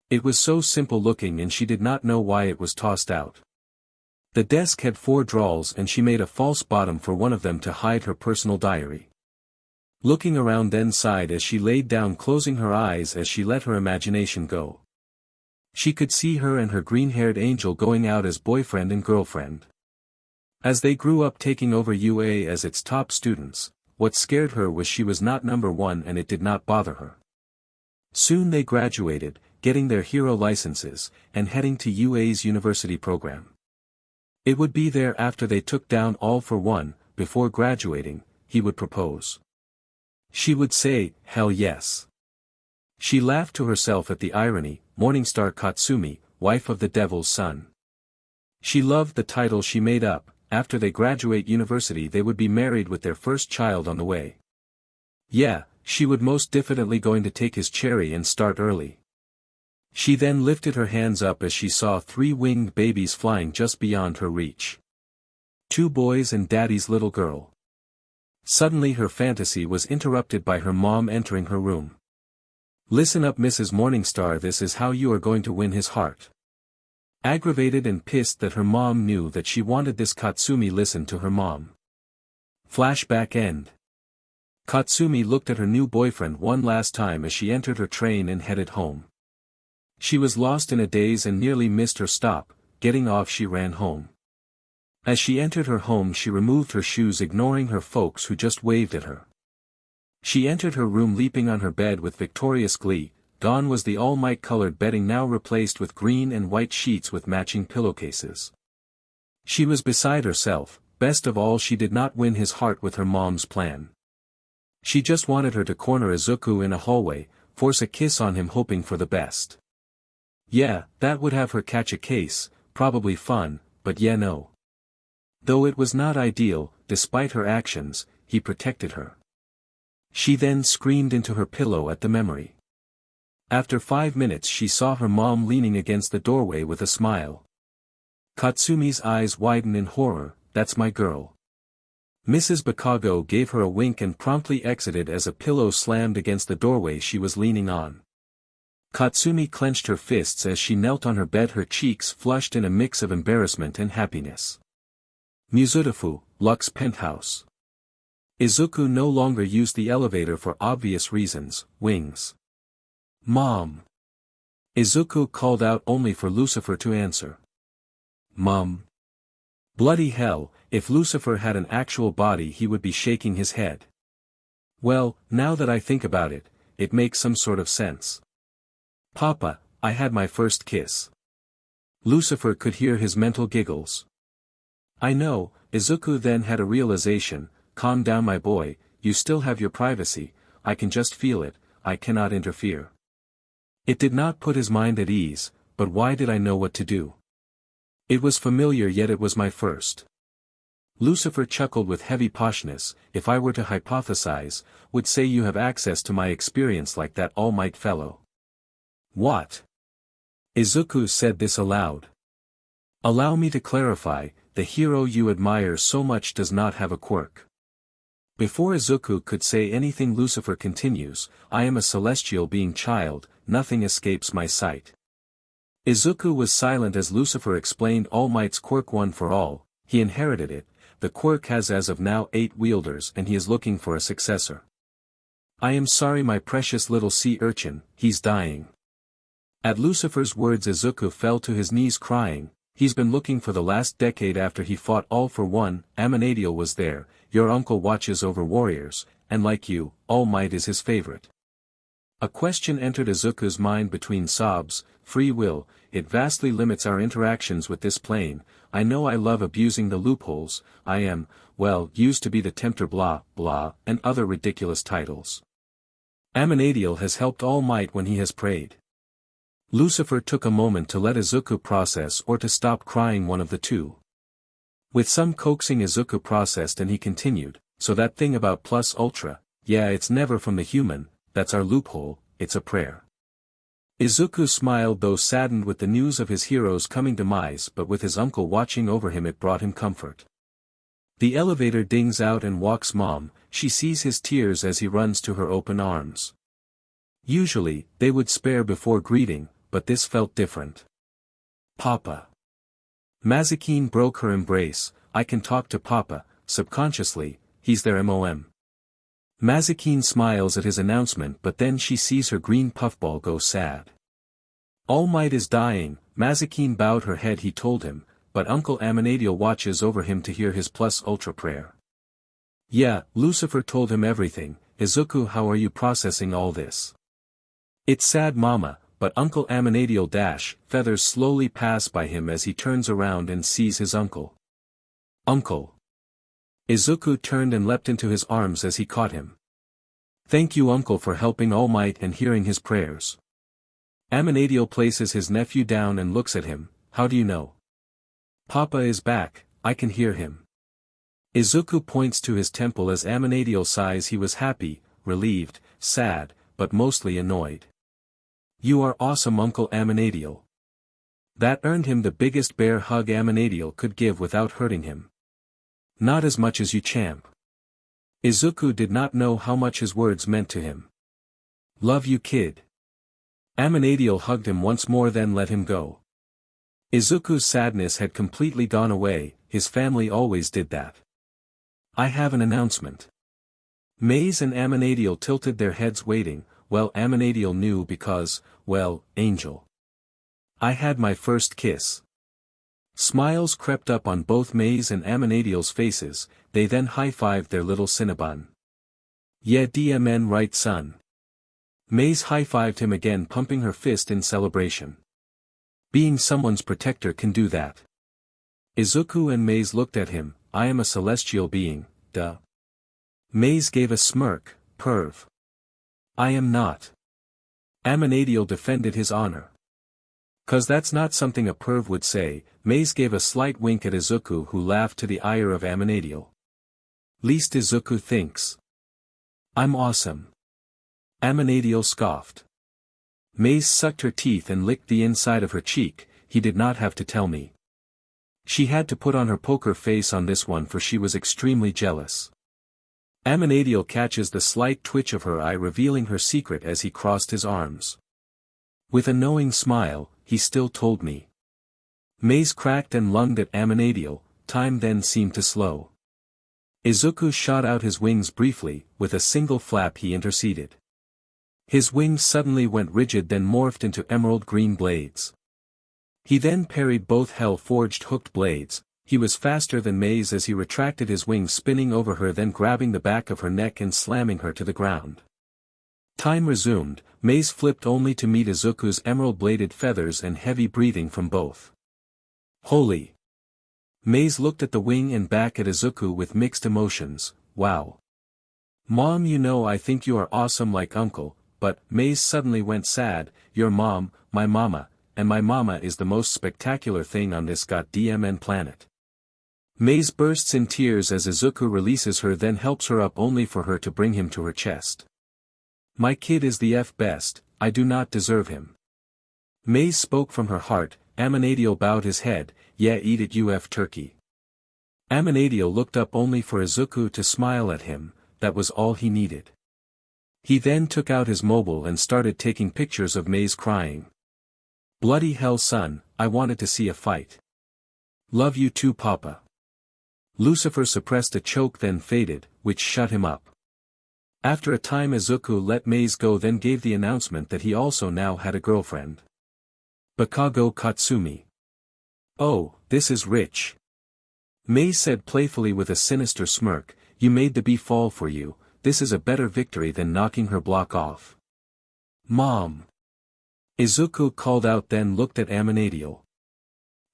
It was so simple looking and she did not know why it was tossed out. The desk had 4 drawers and she made a false bottom for one of them to hide her personal diary. Looking around then sighed as she laid down, closing her eyes as she let her imagination go. She could see her and her green-haired angel going out as boyfriend and girlfriend. As they grew up, taking over UA as its top students, what scared her was she was not number 1 and it did not bother her. Soon they graduated, getting their hero licenses, and heading to UA's university program. It would be there after they took down All for One. Before graduating, he would propose. She would say, hell yes. She laughed to herself at the irony, Morningstar Katsumi, wife of the devil's son. She loved the title she made up. After they graduate university they would be married with their first child on the way. Yeah, she would most definitely going to take his cherry and start early. She then lifted her hands up as she saw 3 winged babies flying just beyond her reach. 2 boys and daddy's little girl. Suddenly her fantasy was interrupted by her mom entering her room. Listen up, Mrs. Morningstar, this is how you are going to win his heart. Aggravated and pissed that her mom knew that she wanted this, Katsumi listened to her mom. Flashback end. Katsumi looked at her new boyfriend one last time as she entered her train and headed home. She was lost in a daze and nearly missed her stop. Getting off she ran home. As she entered her home she removed her shoes, ignoring her folks who just waved at her. She entered her room leaping on her bed with victorious glee. Gone was the All Might colored bedding, now replaced with green and white sheets with matching pillowcases. She was beside herself. Best of all, she did not win his heart with her mom's plan. She just wanted her to corner Izuku in a hallway, force a kiss on him, hoping for the best. Yeah, that would have her catch a case, probably fun, but yeah, no. Though it was not ideal, despite her actions, he protected her. She then screamed into her pillow at the memory. After 5 minutes she saw her mom leaning against the doorway with a smile. Katsumi's eyes widened in horror. That's my girl. Mrs. Bakugos gave her a wink and promptly exited as a pillow slammed against the doorway she was leaning on. Katsumi clenched her fists as she knelt on her bed, her cheeks flushed in a mix of embarrassment and happiness. Musudafu, Lux penthouse. Izuku no longer used the elevator for obvious reasons. Wings. Mom. Izuku called out only for Lucifer to answer. Mom. Bloody hell, if Lucifer had an actual body he would be shaking his head. Well, now that I think about it, it makes some sort of sense. Papa, I had my first kiss. Lucifer could hear his mental giggles. I know. Izuku then had a realization. Calm down, my boy, you still have your privacy. I can just feel it, I cannot interfere. It did not put his mind at ease, but why did I know what to do? It was familiar, yet it was my first. Lucifer chuckled with heavy poshness. If I were to hypothesize, would say you have access to my experience like that All Might fellow. What? Izuku said this aloud. Allow me to clarify, the hero you admire so much does not have a quirk. Before Izuku could say anything, Lucifer continues, I am a celestial being, child, nothing escapes my sight. Izuku was silent as Lucifer explained All Might's quirk. One for all, he inherited it. The quirk has as of now 8 wielders and he is looking for a successor. I am sorry, my precious little sea urchin, he's dying. At Lucifer's words Izuku fell to his knees crying. He's been looking for the last decade after he fought All for One. Amanadiel was there. Your uncle watches over warriors, and like you, All Might is his favorite. A question entered Izuku's mind between sobs. Free will, it vastly limits our interactions with this plane. I know I love abusing the loopholes, I am, well, used to be the tempter blah, blah, and other ridiculous titles. Amenadiel has helped All Might when he has prayed. Lucifer took a moment to let Izuku process or to stop crying, one of the two. With some coaxing Izuku processed and he continued, so that thing about plus ultra, yeah, it's never from the human, that's our loophole, it's a prayer. Izuku smiled, though saddened with the news of his hero's coming demise, but with his uncle watching over him it brought him comfort. The elevator dings out and walks Mom. She sees his tears as he runs to her open arms. Usually, they would spare before greeting, but this felt different. Papa. Mazikeen broke her embrace. I can talk to Papa, subconsciously, he's their MOM. Mazikeen smiles at his announcement, but then she sees her green puffball go sad. All Might is dying. Mazikeen bowed her head, he told him, but Uncle Amenadiel watches over him to hear his plus ultra prayer. Yeah, Lucifer told him everything. Izuku, how are you processing all this? It's sad, Mama, but Uncle Amenadiel feathers slowly pass by him as he turns around and sees his uncle. Uncle. Izuku turned and leapt into his arms as he caught him. Thank you, Uncle, for helping All Might and hearing his prayers. Amenadiel places his nephew down and looks at him. How do you know? Papa is back, I can hear him. Izuku points to his temple as Amenadiel sighs. He was happy, relieved, sad, but mostly annoyed. You are awesome, Uncle Amenadiel. That earned him the biggest bear hug Amenadiel could give without hurting him. Not as much as you, champ. Izuku did not know how much his words meant to him. Love you, kid. Amenadiel hugged him once more, then let him go. Izuku's sadness had completely gone away. His family always did that. I have an announcement. Maze and Amenadiel tilted their heads, waiting. Well, Amenadiel knew because, well, Angel. I had my first kiss. Smiles crept up on both Maze and Amenadiel's faces. They then high-fived their little Cinnabon. Yeah, DMN right, son. Maze high-fived him again, pumping her fist in celebration. Being someone's protector can do that. Izuku and Maze looked at him. I am a celestial being, duh. Maze gave a smirk. Perv. I am not. Amenadiel defended his honor. 'Cause that's not something a perv would say. Maze gave a slight wink at Izuku, who laughed to the ire of Amenadiel. Least Izuku thinks. I'm awesome. Amenadiel scoffed. Maze sucked her teeth and licked the inside of her cheek. He did not have to tell me. She had to put on her poker face on this one, for she was extremely jealous. Amenadiel catches the slight twitch of her eye, revealing her secret as he crossed his arms. With a knowing smile, he still told me. Maze cracked and lunged at Amenadiel. Time then seemed to slow. Izuku shot out his wings briefly. With a single flap he interceded. His wings suddenly went rigid, then morphed into emerald green blades. He then parried both hell-forged hooked blades. He was faster than Maze as he retracted his wings, spinning over her, then grabbing the back of her neck and slamming her to the ground. Time resumed. Maze flipped only to meet Izuku's emerald-bladed feathers and heavy breathing from both. Holy! Maze looked at the wing and back at Izuku with mixed emotions. Wow! Mom, you know I think you are awesome like Uncle, but Maze suddenly went sad. Your mom, my mama, and my mama is the most spectacular thing on this goddamn planet. Maze bursts in tears as Izuku releases her, then helps her up only for her to bring him to her chest. My kid is the best, I do not deserve him. Maze spoke from her heart. Amenadiel bowed his head. Yeah, eat it, turkey. Amenadiel looked up only for Izuku to smile at him. That was all he needed. He then took out his mobile and started taking pictures of Maze crying. Bloody hell, son, I wanted to see a fight. Love you too, Papa. Lucifer suppressed a choke, then faded, which shut him up. After a time Izuku let Maze go, then gave the announcement that he also now had a girlfriend. Bakugou Katsumi. Oh, this is rich. Maze said playfully with a sinister smirk. You made the bee fall for you. This is a better victory than knocking her block off. Mom! Izuku called out, then looked at Amanadiel.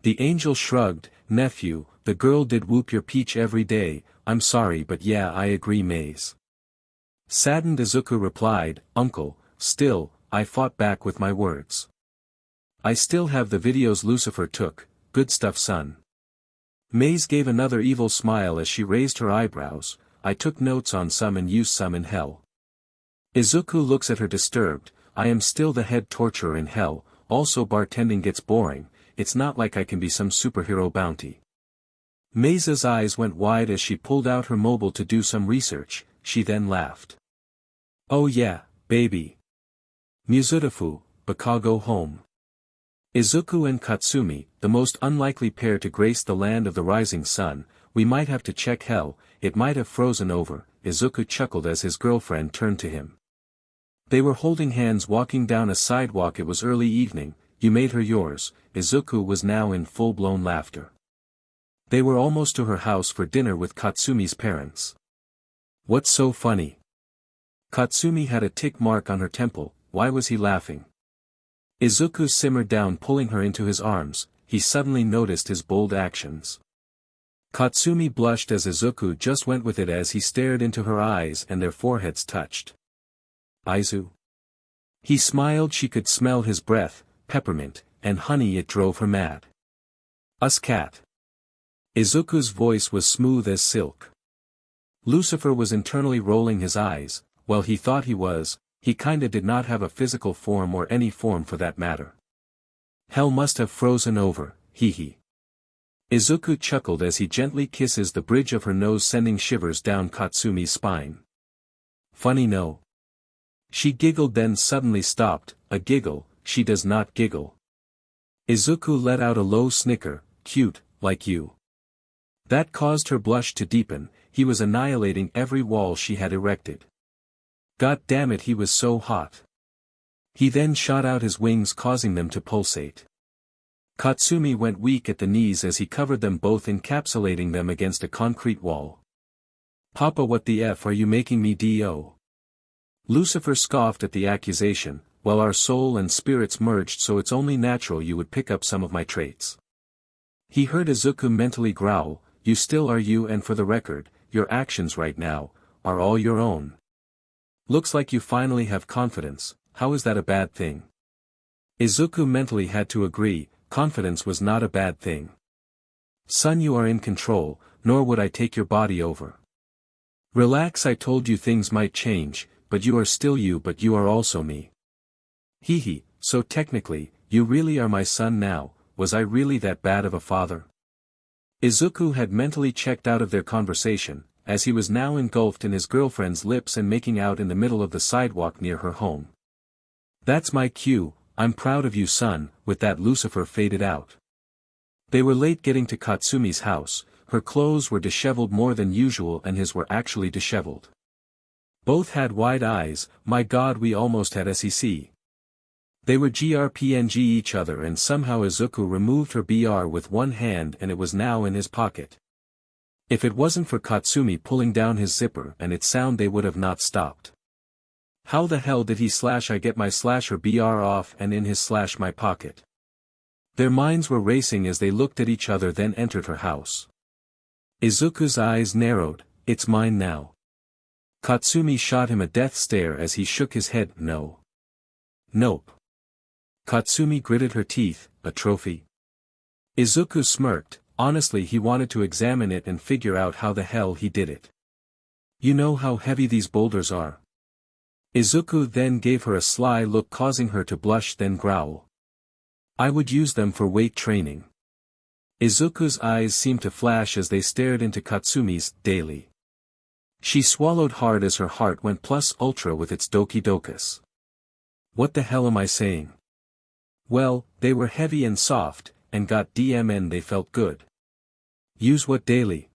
The angel shrugged. Nephew, the girl did whoop your peach every day. I'm sorry, but yeah, I agree, Maze. Saddened Izuku replied, Uncle, still, I fought back with my words. I still have the videos Lucifer took. Good stuff, son. Maze gave another evil smile as she raised her eyebrows. I took notes on some and used some in hell. Izuku looks at her disturbed. I am still the head torturer in hell. Also bartending gets boring. It's not like I can be some superhero bounty. Maze's eyes went wide as she pulled out her mobile to do some research. She then laughed. Oh yeah, baby. Muzutafu, Bakugou home. Izuku and Katsumi, the most unlikely pair to grace the land of the rising sun. We might have to check hell, it might have frozen over. Izuku chuckled as his girlfriend turned to him. They were holding hands walking down a sidewalk. It was early evening. You made her yours. Izuku was now in full-blown laughter. They were almost to her house for dinner with Katsumi's parents. What's so funny? Katsumi had a tick mark on her temple. Why was he laughing? Izuku simmered down, pulling her into his arms. He suddenly noticed his bold actions. Katsumi blushed as Izuku just went with it as he stared into her eyes and their foreheads touched. Izu. He smiled. She could smell his breath, peppermint, and honey. It drove her mad. Us cat. Izuku's voice was smooth as silk. Lucifer was internally rolling his eyes. Well, he thought he was. He kinda did not have a physical form, or any form for that matter. Hell must have frozen over, hee. Izuku chuckled as he gently kisses the bridge of her nose, sending shivers down Katsumi's spine. Funny, no? She giggled, then suddenly stopped. A giggle? She does not giggle. Izuku let out a low snicker. Cute, like you. That caused her blush to deepen. He was annihilating every wall she had erected. God damn it, he was so hot. He then shot out his wings, causing them to pulsate. Katsumi went weak at the knees as he covered them both, encapsulating them against a concrete wall. Papa, what the F are you making me do? Lucifer scoffed at the accusation. Well, our soul and spirits merged, so it's only natural you would pick up some of my traits. He heard Izuku mentally growl, you still are you, and for the record, your actions right now are all your own. Looks like you finally have confidence. How is that a bad thing? Izuku mentally had to agree, confidence was not a bad thing. Son, you are in control, nor would I take your body over. Relax, I told you things might change, but you are still you, but you are also me. Hee, so technically, you really are my son now. Was I really that bad of a father? Izuku had mentally checked out of their conversation, as he was now engulfed in his girlfriend's lips and making out in the middle of the sidewalk near her home. That's my cue. I'm proud of you, son. With that, Lucifer faded out. They were late getting to Katsumi's house. Her clothes were disheveled more than usual and his were actually disheveled. Both had wide eyes. My God, we almost had SEC. They were GRPNG each other, and somehow Izuku removed her BR with one hand and it was now in his pocket. If it wasn't for Katsumi pulling down his zipper and its sound, they would have not stopped. How the hell did he I get my her BR off and in his my pocket? Their minds were racing as they looked at each other, then entered her house. Izuku's eyes narrowed. It's mine now. Katsumi shot him a death stare as he shook his head. No. Nope. Katsumi gritted her teeth. A trophy? Izuku smirked. Honestly, he wanted to examine it and figure out how the hell he did it. You know how heavy these boulders are? Izuku then gave her a sly look, causing her to blush, then growl. I would use them for weight training. Izuku's eyes seemed to flash as they stared into Katsumi's daily. She swallowed hard as her heart went plus ultra with its doki dokus. What the hell am I saying? Well, they were heavy and soft, and got DMN, they felt good. Use what daily?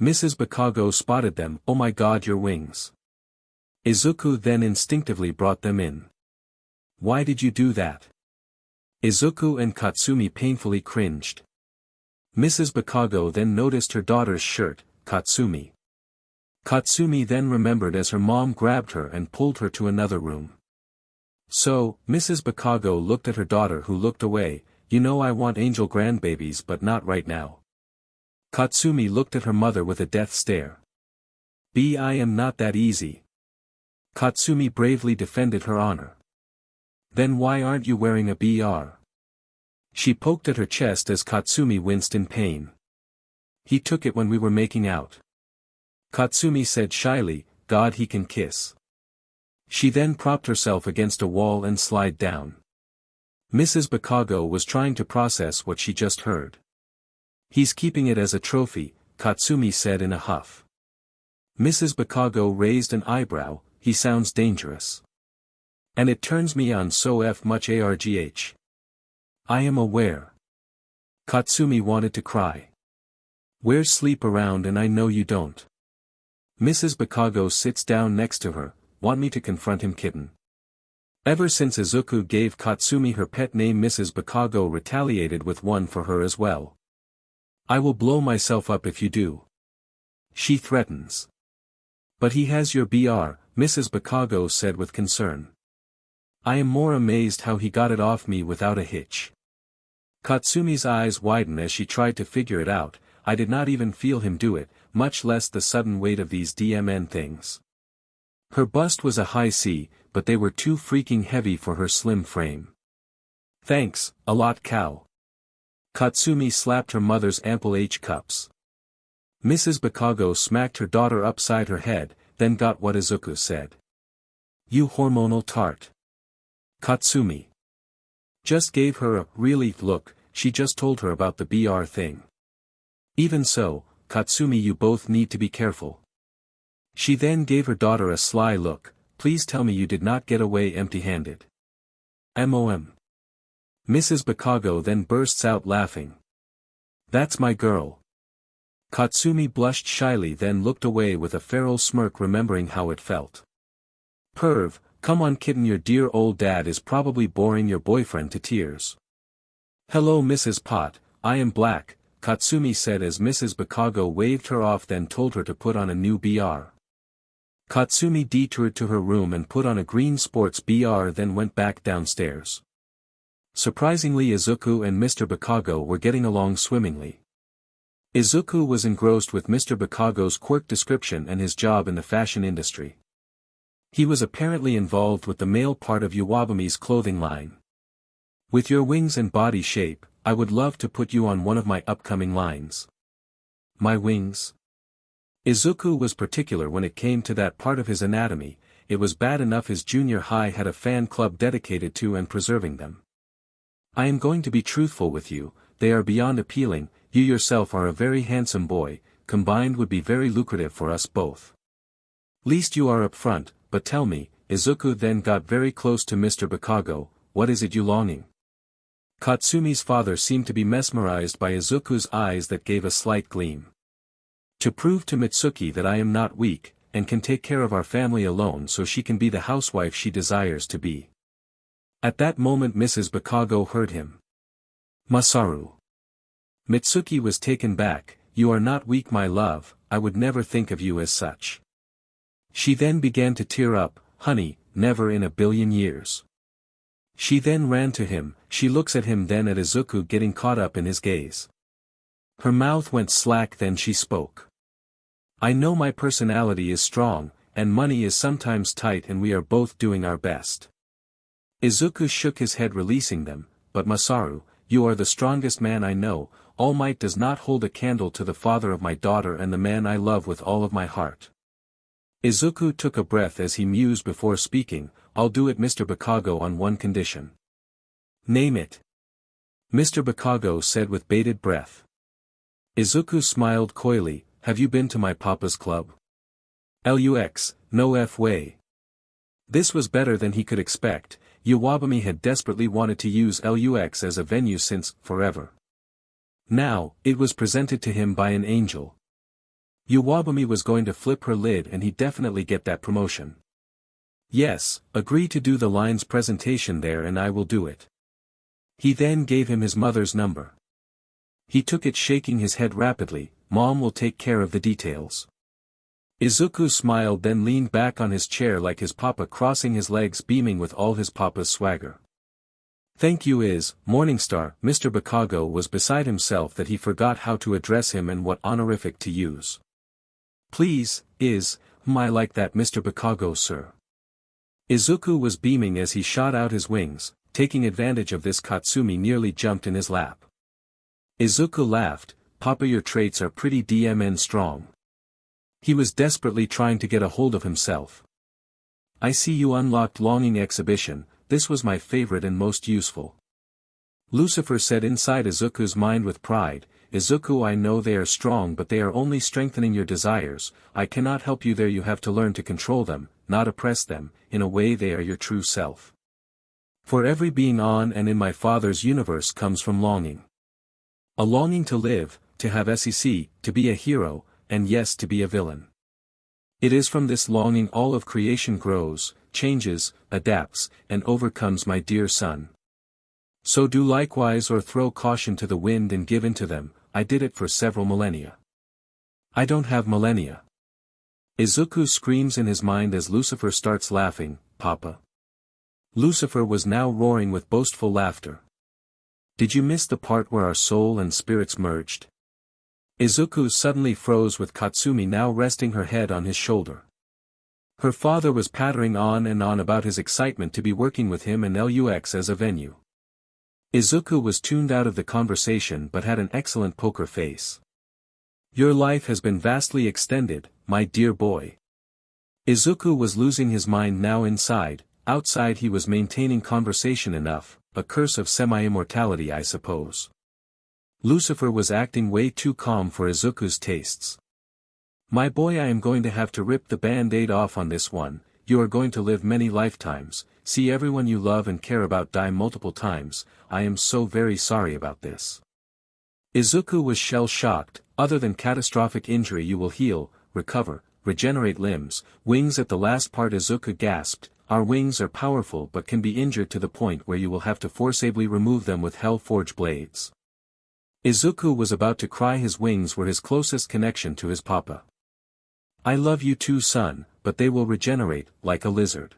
Mrs. Bakugos spotted them. Oh my God, your wings. Izuku then instinctively brought them in. Why did you do that? Izuku and Katsumi painfully cringed. Mrs. Bakugou then noticed her daughter's shirt. Katsumi. Katsumi then remembered as her mom grabbed her and pulled her to another room. So, Mrs. Bakugou looked at her daughter who looked away. You know I want angel grandbabies but not right now. Katsumi looked at her mother with a death stare. I am not that easy. Katsumi bravely defended her honor. Then why aren't you wearing a BR? She poked at her chest as Katsumi winced in pain. He took it when we were making out. Katsumi said shyly, God he can kiss. She then propped herself against a wall and slid down. Mrs. Bakugou was trying to process what she just heard. He's keeping it as a trophy, Katsumi said in a huff. Mrs. Bakugou raised an eyebrow, he sounds dangerous. And it turns me on so much argh. I am aware. Katsumi wanted to cry. Where's sleep around and I know you don't. Mrs. Bakugou sits down next to her, want me to confront him kitten. Ever since Izuku gave Katsumi her pet name Mrs. Bakugou retaliated with one for her as well. I will blow myself up if you do. She threatens. But he has your BR, Mrs. Bakugou said with concern. I am more amazed how he got it off me without a hitch. Katsumi's eyes widened as she tried to figure it out. I did not even feel him do it, much less the sudden weight of these DMN things. Her bust was a high C, but they were too freaking heavy for her slim frame. Thanks, a lot cow. Katsumi slapped her mother's ample H-cups. Mrs. Bakugou smacked her daughter upside her head, then got what Izuku said. You hormonal tart. Katsumi just gave her a really look, she just told her about the BR thing. Even so, Katsumi you both need to be careful. She then gave her daughter a sly look, please tell me you did not get away empty-handed. MOM. Mrs. Bakugou then bursts out laughing. That's my girl. Katsumi blushed shyly then looked away with a feral smirk remembering how it felt. Perv, come on kitten your dear old dad is probably boring your boyfriend to tears. Hello Mrs. Pot, I am black, Katsumi said as Mrs. Bakugou waved her off then told her to put on a new BR. Katsumi detoured to her room and put on a green sports BR then went back downstairs. Surprisingly Izuku and Mr. Bakugou were getting along swimmingly. Izuku was engrossed with Mr. Bakugou's quirk description and his job in the fashion industry. He was apparently involved with the male part of Iwabumi's clothing line. With your wings and body shape, I would love to put you on one of my upcoming lines. My wings? Izuku was particular when it came to that part of his anatomy, it was bad enough his junior high had a fan club dedicated to and preserving them. I am going to be truthful with you, they are beyond appealing, you yourself are a very handsome boy, combined would be very lucrative for us both. Least you are upfront, but tell me, Izuku then got very close to Mr. Bakugou, what is it you longing? Katsumi's father seemed to be mesmerized by Izuku's eyes that gave a slight gleam. To prove to Mitsuki that I am not weak, and can take care of our family alone so she can be the housewife she desires to be. At that moment Mrs. Bakugou heard him. Masaru. Mitsuki was taken back, you are not weak my love, I would never think of you as such. She then began to tear up, honey, never in a billion years. She then ran to him, she looks at him then at Izuku getting caught up in his gaze. Her mouth went slack then she spoke. I know my personality is strong, and money is sometimes tight and we are both doing our best. Izuku shook his head releasing them, but Masaru, you are the strongest man I know, All Might does not hold a candle to the father of my daughter and the man I love with all of my heart. Izuku took a breath as he mused before speaking, I'll do it Mr. Bakugou on one condition. Name it. Mr. Bakugou said with bated breath. Izuku smiled coyly, have you been to my papa's club? Lux, no F way. This was better than he could expect, Iwabumi had desperately wanted to use Lux as a venue since, forever. Now, it was presented to him by an angel. Iwabumi was going to flip her lid and he'd definitely get that promotion. Yes, agree to do the line's presentation there and I will do it. He then gave him his mother's number. He took it shaking his head rapidly, Mom will take care of the details. Izuku smiled, then leaned back on his chair like his papa, crossing his legs, beaming with all his papa's swagger. Thank you, Morningstar. Mr. Bakugos was beside himself that he forgot how to address him and what honorific to use. Please, I like that, Mr. Bakugos, sir. Izuku was beaming as he shot out his wings. Taking advantage of this, Katsumi nearly jumped in his lap. Izuku laughed. Papa, your traits are pretty DMN strong. He was desperately trying to get a hold of himself. I see you unlocked Longing Exhibition. This was my favorite and most useful. Lucifer said inside Izuku's mind with pride. Izuku, I know they are strong, but they are only strengthening your desires. I cannot help you there. You have to learn to control them, not oppress them. In a way they are your true self. For every being on and in my father's universe comes from longing. A longing to live, to have sec, to be a hero, and yes, to be a villain. It is from this longing all of creation grows, changes, adapts, and overcomes, my dear son. So do likewise, or throw caution to the wind and give in to them. I did it for several millennia. I don't have millennia. Izuku screams in his mind as Lucifer starts laughing. Papa. Lucifer was now roaring with boastful laughter. Did you miss the part where our soul and spirits merged? Izuku suddenly froze, with Katsumi now resting her head on his shoulder. Her father was pattering on and on about his excitement to be working with him and Lux as a venue. Izuku was tuned out of the conversation but had an excellent poker face. Your life has been vastly extended, my dear boy. Izuku was losing his mind now inside. Outside he was maintaining conversation enough, a curse of semi-immortality, I suppose. Lucifer was acting way too calm for Izuku's tastes. My boy, I am going to have to rip the band-aid off on this one. You are going to live many lifetimes, see everyone you love and care about die multiple times. I am so very sorry about this. Izuku was shell-shocked. Other than catastrophic injury, you will heal, recover, regenerate limbs, wings. At the last part Izuku gasped. Our wings are powerful but can be injured to the point where you will have to forcibly remove them with hell-forged blades. Izuku was about to cry. His wings were his closest connection to his papa. I love you too, son, but they will regenerate, like a lizard.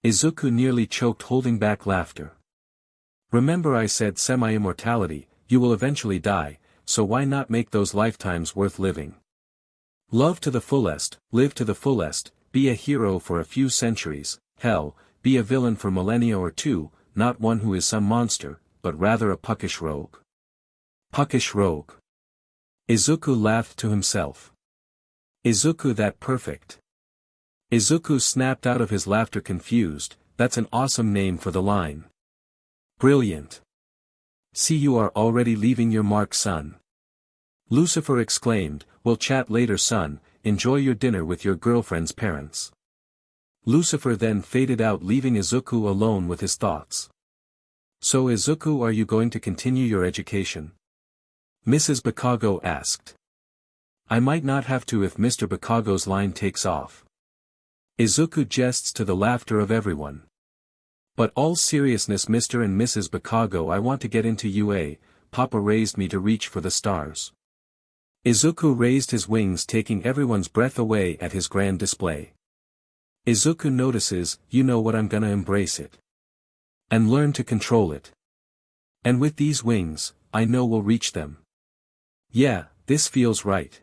Izuku nearly choked, holding back laughter. Remember, I said semi-immortality. You will eventually die, so why not make those lifetimes worth living? Love to the fullest, live to the fullest, be a hero for a few centuries, hell, be a villain for millennia or two, not one who is some monster, but rather a puckish rogue. Puckish rogue. Izuku laughed to himself. Izuku, that perfect. Izuku snapped out of his laughter confused. That's an awesome name for the line. Brilliant. See, you are already leaving your mark, son. Lucifer exclaimed. We'll chat later, son. Enjoy your dinner with your girlfriend's parents. Lucifer then faded out, leaving Izuku alone with his thoughts. So Izuku, are you going to continue your education? Mrs. Bakugos asked. I might not have to if Mr. Bakugos' line takes off. Izuku jests to the laughter of everyone. But all seriousness, Mr. and Mrs. Bakugos, I want to get into UA. Papa raised me to reach for the stars. Izuku raised his wings, taking everyone's breath away at his grand display. Izuku notices, you know what, I'm gonna embrace it. And learn to control it. And with these wings, I know we'll reach them. Yeah, this feels right.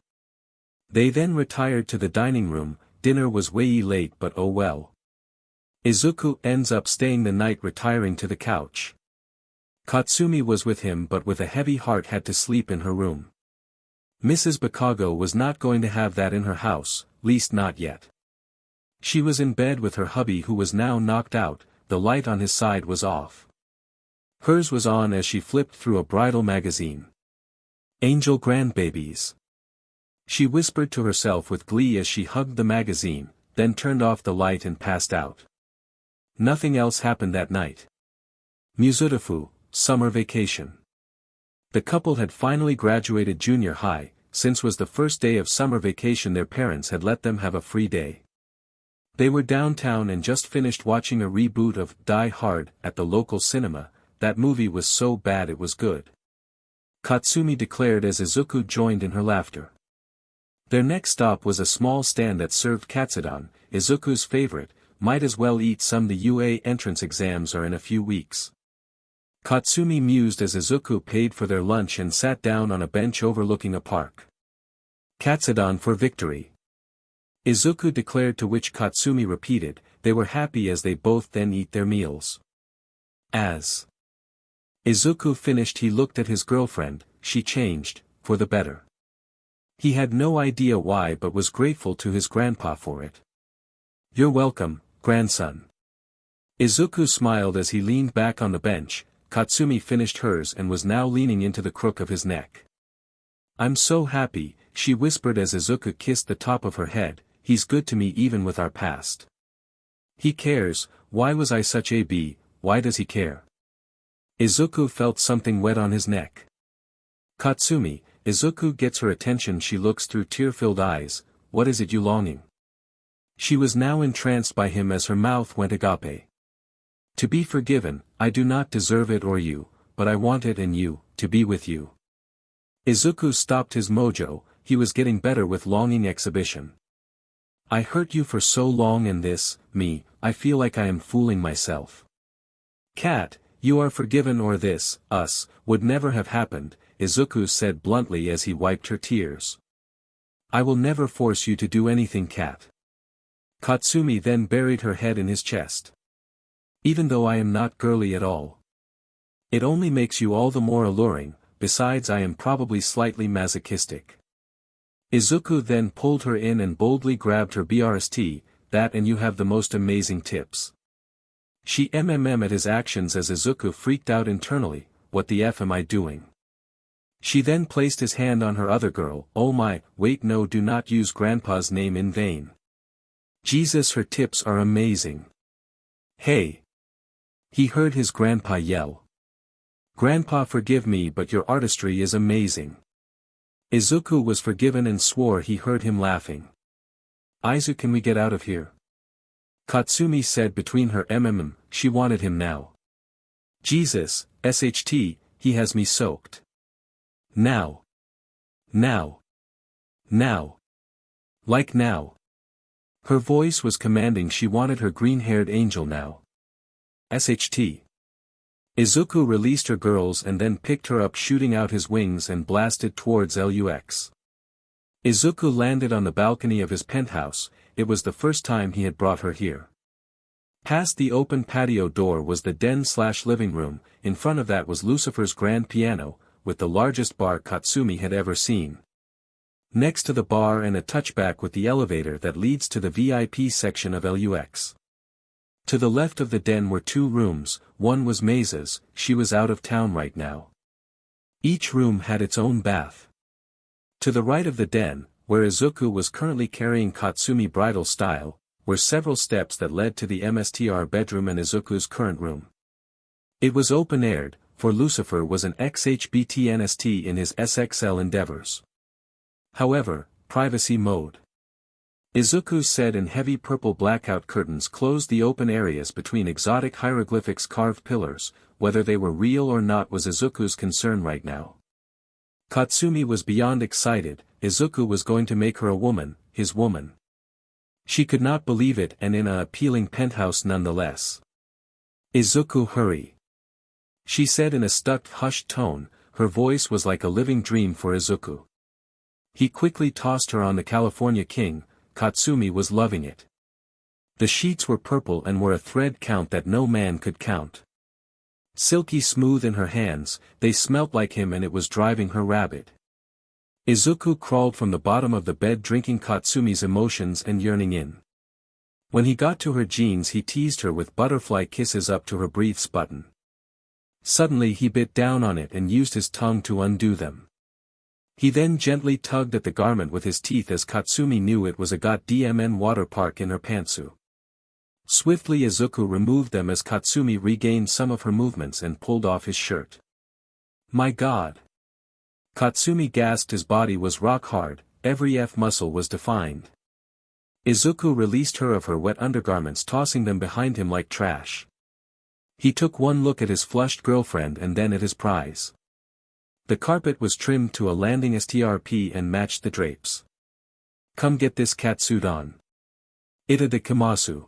They then retired to the dining room. Dinner was way late, but oh well. Izuku ends up staying the night, retiring to the couch. Katsumi was with him but with a heavy heart had to sleep in her room. Mrs. Bakugos was not going to have that in her house, least not yet. She was in bed with her hubby, who was now knocked out. The light on his side was off. Hers was on as she flipped through a bridal magazine. Angel grandbabies. She whispered to herself with glee as she hugged the magazine, then turned off the light and passed out. Nothing else happened that night. Musudafu, summer vacation. The couple had finally graduated junior high. Since was the first day of summer vacation, their parents had let them have a free day. They were downtown and just finished watching a reboot of Die Hard at the local cinema. That movie was so bad it was good. Katsumi declared as Izuku joined in her laughter. Their next stop was a small stand that served katsudon, Izuku's favorite. Might as well eat some. The UA entrance exams are in a few weeks. Katsumi mused as Izuku paid for their lunch and sat down on a bench overlooking a park. Katsudon for victory. Izuku declared, to which Katsumi repeated. They were happy as they both then eat their meals. As Izuku finished, he looked at his girlfriend. She changed, for the better. He had no idea why, but was grateful to his grandpa for it. "You're welcome, grandson." Izuku smiled as he leaned back on the bench. Katsumi finished hers and was now leaning into the crook of his neck. "I'm so happy," she whispered as Izuku kissed the top of her head. "He's good to me even with our past. He cares. Why was I such a b? Why does he care?" Izuku felt something wet on his neck. "Katsumi." Izuku gets her attention. She looks through tear-filled eyes. "What is it you longing?" She was now entranced by him as her mouth went agape. "To be forgiven. I do not deserve it or you, but I want it and you, to be with you." Izuku stopped his mojo. He was getting better with longing exhibition. "I hurt you for so long and this, me, I feel like I am fooling myself." "Cat, you are forgiven or this, us, would never have happened," Izuku said bluntly as he wiped her tears. "I will never force you to do anything, Cat." Katsumi then buried her head in his chest. "Even though I am not girly at all. It only makes you all the more alluring, besides I am probably slightly masochistic." Izuku then pulled her in and boldly grabbed her BRST, "That and you have the most amazing tips." She at his actions as Izuku freaked out internally. "What the F am I doing?" She then placed his hand on her other girl. "Oh my, wait, no, do not use grandpa's name in vain. Jesus, her tips are amazing." "Hey!" He heard his grandpa yell. "Grandpa, forgive me, but your artistry is amazing." Izuku was forgiven and swore he heard him laughing. "Izu, can we get out of here?" Katsumi said between her she wanted him now. "Jesus, SHT, he has me soaked. Now. Now. Now. Like now." Her voice was commanding. She wanted her green-haired angel now. SHT. Izuku released her girls and then picked her up, shooting out his wings and blasted towards LUX. Izuku landed on the balcony of his penthouse. It was the first time he had brought her here. Past the open patio door was the den/living room. In front of that was Lucifer's grand piano, with the largest bar Katsumi had ever seen. Next to the bar and a touchback with the elevator that leads to the VIP section of LUX. To the left of the den were two rooms. One was Meisa's. She was out of town right now. Each room had its own bath. To the right of the den, where Izuku was currently carrying Katsumi bridal style, were several steps that led to the MSTR bedroom and Izuku's current room. It was open-aired, for Lucifer was an XHBTNST in his SXL endeavors. However, privacy mode. Izuku said, and heavy purple blackout curtains closed the open areas between exotic hieroglyphics carved pillars. Whether they were real or not was Izuku's concern right now. Katsumi was beyond excited. Izuku was going to make her a woman, his woman. She could not believe it, and in an appealing penthouse nonetheless. "Izuku, hurry," she said in a stuck, hushed tone. Her voice was like a living dream for Izuku. He quickly tossed her on the California King. Katsumi was loving it. The sheets were purple and were a thread count that no man could count. Silky smooth in her hands, they smelt like him, and it was driving her rabid. Izuku crawled from the bottom of the bed, drinking Katsumi's emotions and yearning in. When he got to her jeans, he teased her with butterfly kisses up to her briefs button. Suddenly he bit down on it and used his tongue to undo them. He then gently tugged at the garment with his teeth as Katsumi knew it was a goddamn water park in her pantsuit. Swiftly Izuku removed them as Katsumi regained some of her movements and pulled off his shirt. "My God!" Katsumi gasped. His body was rock hard, every muscle was defined. Izuku released her of her wet undergarments, tossing them behind him like trash. He took one look at his flushed girlfriend and then at his prize. The carpet was trimmed to a landing strp and matched the drapes. Come get this catsuit on. Ita de Kamasu.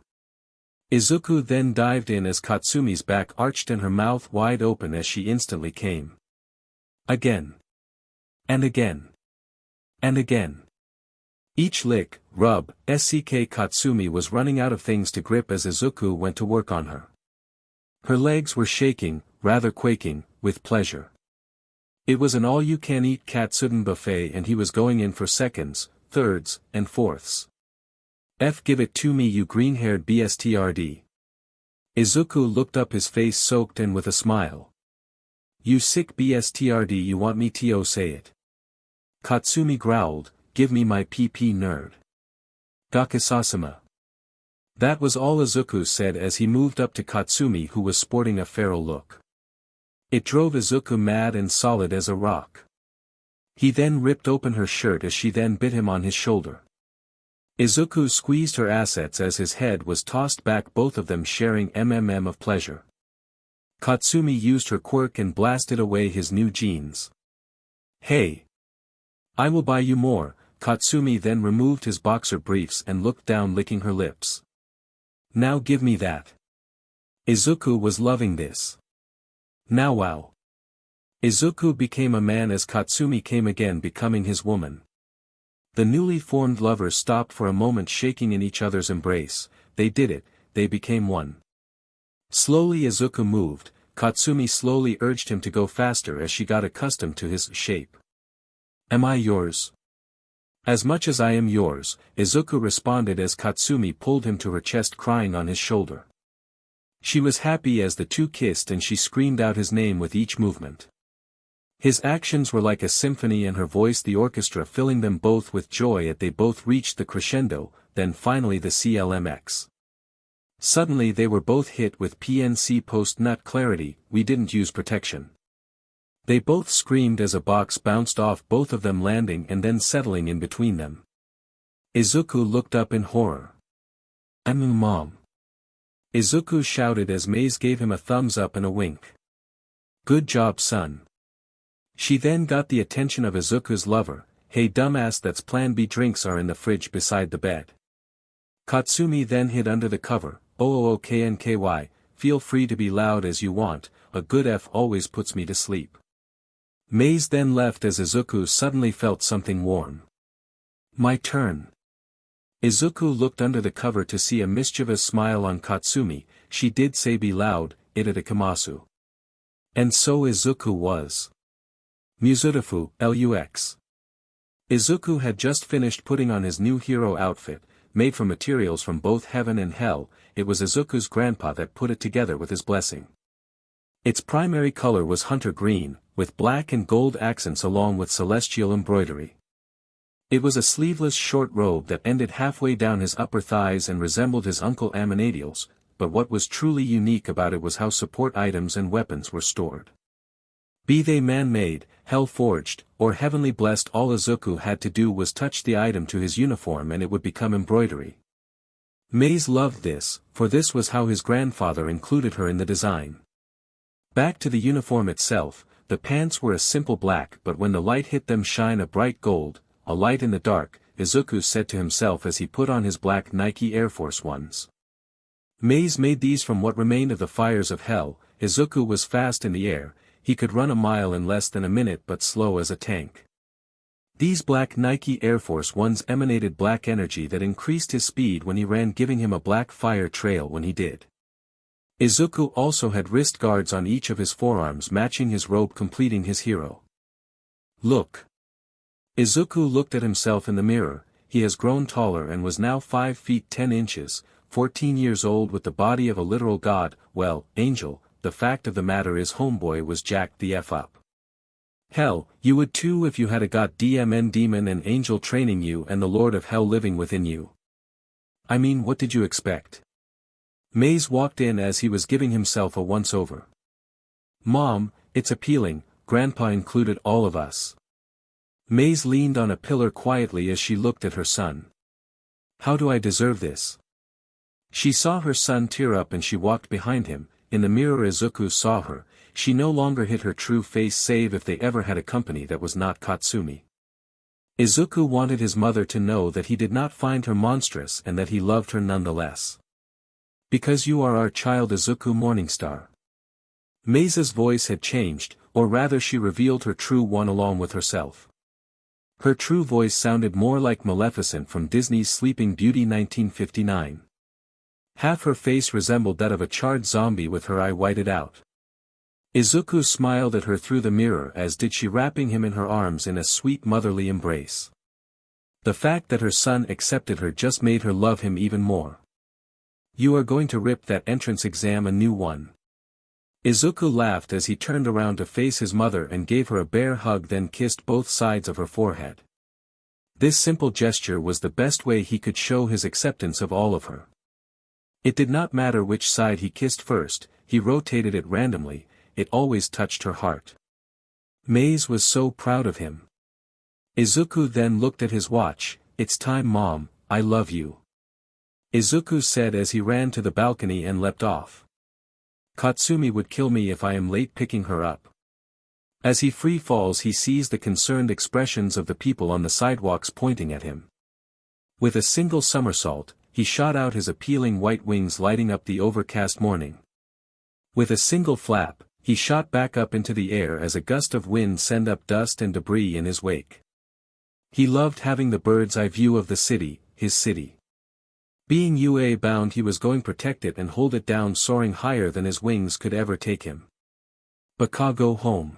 Izuku then dived in as Katsumi's back arched and her mouth wide open as she instantly came. Again. And again. And again. Each lick, rub, SCK Katsumi was running out of things to grip as Izuku went to work on her. Her legs were shaking, rather quaking, with pleasure. It was an all-you-can-eat katsuden buffet and he was going in for seconds, thirds, and fourths. Give it to me you green-haired bstrd. Izuku looked up, his face soaked and with a smile. You sick bstrd, you want me to say it? Katsumi growled, give me my PP nerd. Gakasasama. That was all Izuku said as he moved up to Katsumi, who was sporting a feral look. It drove Izuku mad and solid as a rock. He then ripped open her shirt as she then bit him on his shoulder. Izuku squeezed her assets as his head was tossed back, both of them sharing of pleasure. Katsumi used her quirk and blasted away his new jeans. Hey! I will buy you more. Katsumi then removed his boxer briefs and looked down, licking her lips. Now give me that. Izuku was loving this. Now wow. Izuku became a man as Katsumi came again, becoming his woman. The newly formed lovers stopped for a moment, shaking in each other's embrace. They did it, they became one. Slowly Izuku moved, Katsumi slowly urged him to go faster as she got accustomed to his shape. Am I yours? As much as I am yours, Izuku responded as Katsumi pulled him to her chest, crying on his shoulder. She was happy as the two kissed and she screamed out his name with each movement. His actions were like a symphony and her voice the orchestra, filling them both with joy as they both reached the crescendo, then finally the CLMX. Suddenly they were both hit with PNC post-nut clarity, we didn't use protection. They both screamed as a box bounced off both of them, landing and then settling in between them. Izuku looked up in horror. Mom. Izuku shouted as Maze gave him a thumbs up and a wink. Good job, son. She then got the attention of Izuku's lover. Hey dumbass, that's plan B, drinks are in the fridge beside the bed. Katsumi then hid under the cover. OOOKNKY, feel free to be loud as you want, a good F always puts me to sleep. Maze then left as Izuku suddenly felt something warm. My turn. Izuku looked under the cover to see a mischievous smile on Katsumi. She did say be loud, ita de Kamasu. And so Izuku was. Musudafu, LUX. Izuku had just finished putting on his new hero outfit, made from materials from both heaven and hell. It was Izuku's grandpa that put it together with his blessing. Its primary color was hunter green, with black and gold accents along with celestial embroidery. It was a sleeveless short robe that ended halfway down his upper thighs and resembled his uncle Aminadiel's, but what was truly unique about it was how support items and weapons were stored. Be they man-made, hell-forged, or heavenly blessed, all Izuku had to do was touch the item to his uniform and it would become embroidery. Maze loved this, for this was how his grandfather included her in the design. Back to the uniform itself, the pants were a simple black, but when the light hit them shine a bright gold, a light in the dark, Izuku said to himself as he put on his black Nike Air Force Ones. Maze made these from what remained of the fires of hell. Izuku was fast in the air. He could run a mile in less than a minute but slow as a tank. These black Nike Air Force Ones emanated black energy that increased his speed when he ran, giving him a black fire trail when he did. Izuku also had wrist guards on each of his forearms matching his robe, completing his hero. Look. Izuku looked at himself in the mirror. He has grown taller and was now 5 feet 10 inches, 14 years old, with the body of a literal god, well, angel. The fact of the matter is homeboy was jacked the F up. Hell, you would too if you had a goddamn demon and angel training you and the Lord of Hell living within you. I mean, what did you expect? Maze walked in as he was giving himself a once-over. Mom, it's appealing, Grandpa included all of us. Maze leaned on a pillar quietly as she looked at her son. How do I deserve this? She saw her son tear up and she walked behind him. In the mirror Izuku saw her. She no longer hid her true face, save if they ever had a company that was not Katsumi. Izuku wanted his mother to know that he did not find her monstrous and that he loved her nonetheless. Because you are our child Izuku Morningstar. Meisa's voice had changed, or rather she revealed her true one along with herself. Her true voice sounded more like Maleficent from Disney's Sleeping Beauty 1959. Half her face resembled that of a charred zombie with her eye whited out. Izuku smiled at her through the mirror as did she, wrapping him in her arms in a sweet motherly embrace. The fact that her son accepted her just made her love him even more. You are going to rip that entrance exam a new one. Izuku laughed as he turned around to face his mother and gave her a bear hug, then kissed both sides of her forehead. This simple gesture was the best way he could show his acceptance of all of her. It did not matter which side he kissed first, he rotated it randomly, it always touched her heart. Maze was so proud of him. Izuku then looked at his watch. It's time, Mom, I love you. Izuku said as he ran to the balcony and leapt off. Katsumi would kill me if I am late picking her up. As he free falls he sees the concerned expressions of the people on the sidewalks pointing at him. With a single somersault, he shot out his appealing white wings lighting up the overcast morning. With a single flap, he shot back up into the air as a gust of wind sent up dust and debris in his wake. He loved having the bird's eye view of the city, his city. Being UA bound he was going to protect it and hold it down, soaring higher than his wings could ever take him. Bakugou home.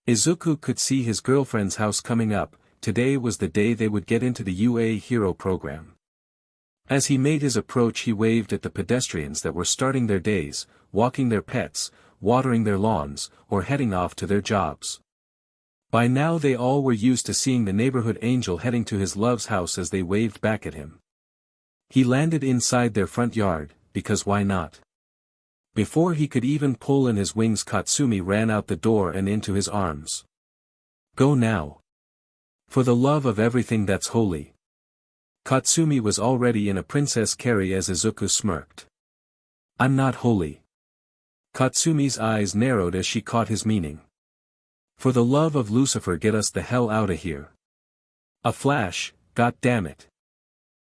Izuku could see his girlfriend's house coming up. Today was the day they would get into the UA hero program. As he made his approach he waved at the pedestrians that were starting their days, walking their pets, watering their lawns, or heading off to their jobs. By now they all were used to seeing the neighborhood angel heading to his love's house as they waved back at him. He landed inside their front yard, because why not? Before he could even pull in his wings Katsumi ran out the door and into his arms. Go now. For the love of everything that's holy. Katsumi was already in a princess carry as Izuku smirked. I'm not holy. Katsumi's eyes narrowed as she caught his meaning. For the love of Lucifer, get us the hell outta here. A flash, god damn it.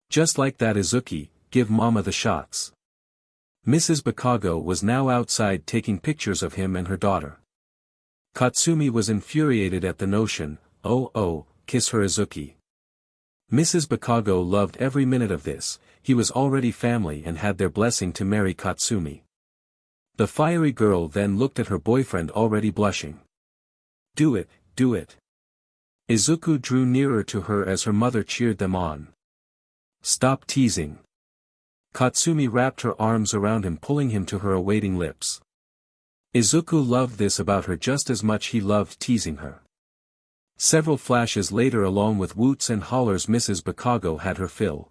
Just like that Izuki, give mama the shots. Mrs. Bakugou was now outside taking pictures of him and her daughter. Katsumi was infuriated at the notion, oh, kiss her Izuki. Mrs. Bakugou loved every minute of this, he was already family and had their blessing to marry Katsumi. The fiery girl then looked at her boyfriend already blushing. Do it, do it. Izuku drew nearer to her as her mother cheered them on. Stop teasing. Katsumi wrapped her arms around him, pulling him to her awaiting lips. Izuku loved this about her just as much he loved teasing her. Several flashes later, along with whoots and hollers, Mrs. Bakugou had her fill.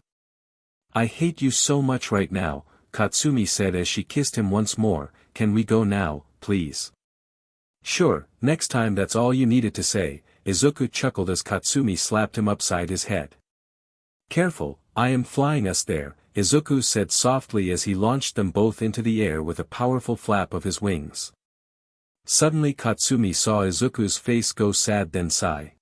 I hate you so much right now, Katsumi said as she kissed him once more. Can we go now, please? Sure, next time that's all you needed to say, Izuku chuckled as Katsumi slapped him upside his head. Careful, I am flying us there, Izuku said softly as he launched them both into the air with a powerful flap of his wings. Suddenly Katsumi saw Izuku's face go sad, then sigh.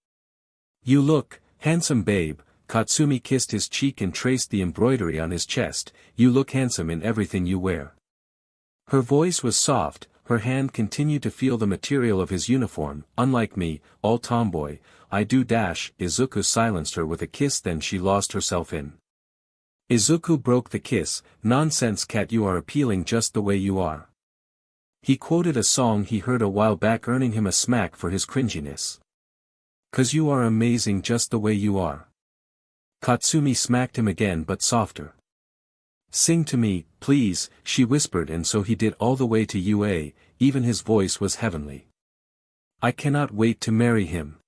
You look handsome, babe. Katsumi kissed his cheek and traced the embroidery on his chest. You look handsome in everything you wear. Her voice was soft, her hand continued to feel the material of his uniform. Unlike me, all tomboy, I do dash. Izuku silenced her with a kiss, then she lost herself in. Izuku broke the kiss. Nonsense, cat, you are appealing just the way you are. He quoted a song he heard a while back, earning him a smack for his cringiness. 'Cause you are amazing just the way you are. Katsumi smacked him again, but softer. Sing to me, please, she whispered, and so he did all the way to UA, even his voice was heavenly. I cannot wait to marry him.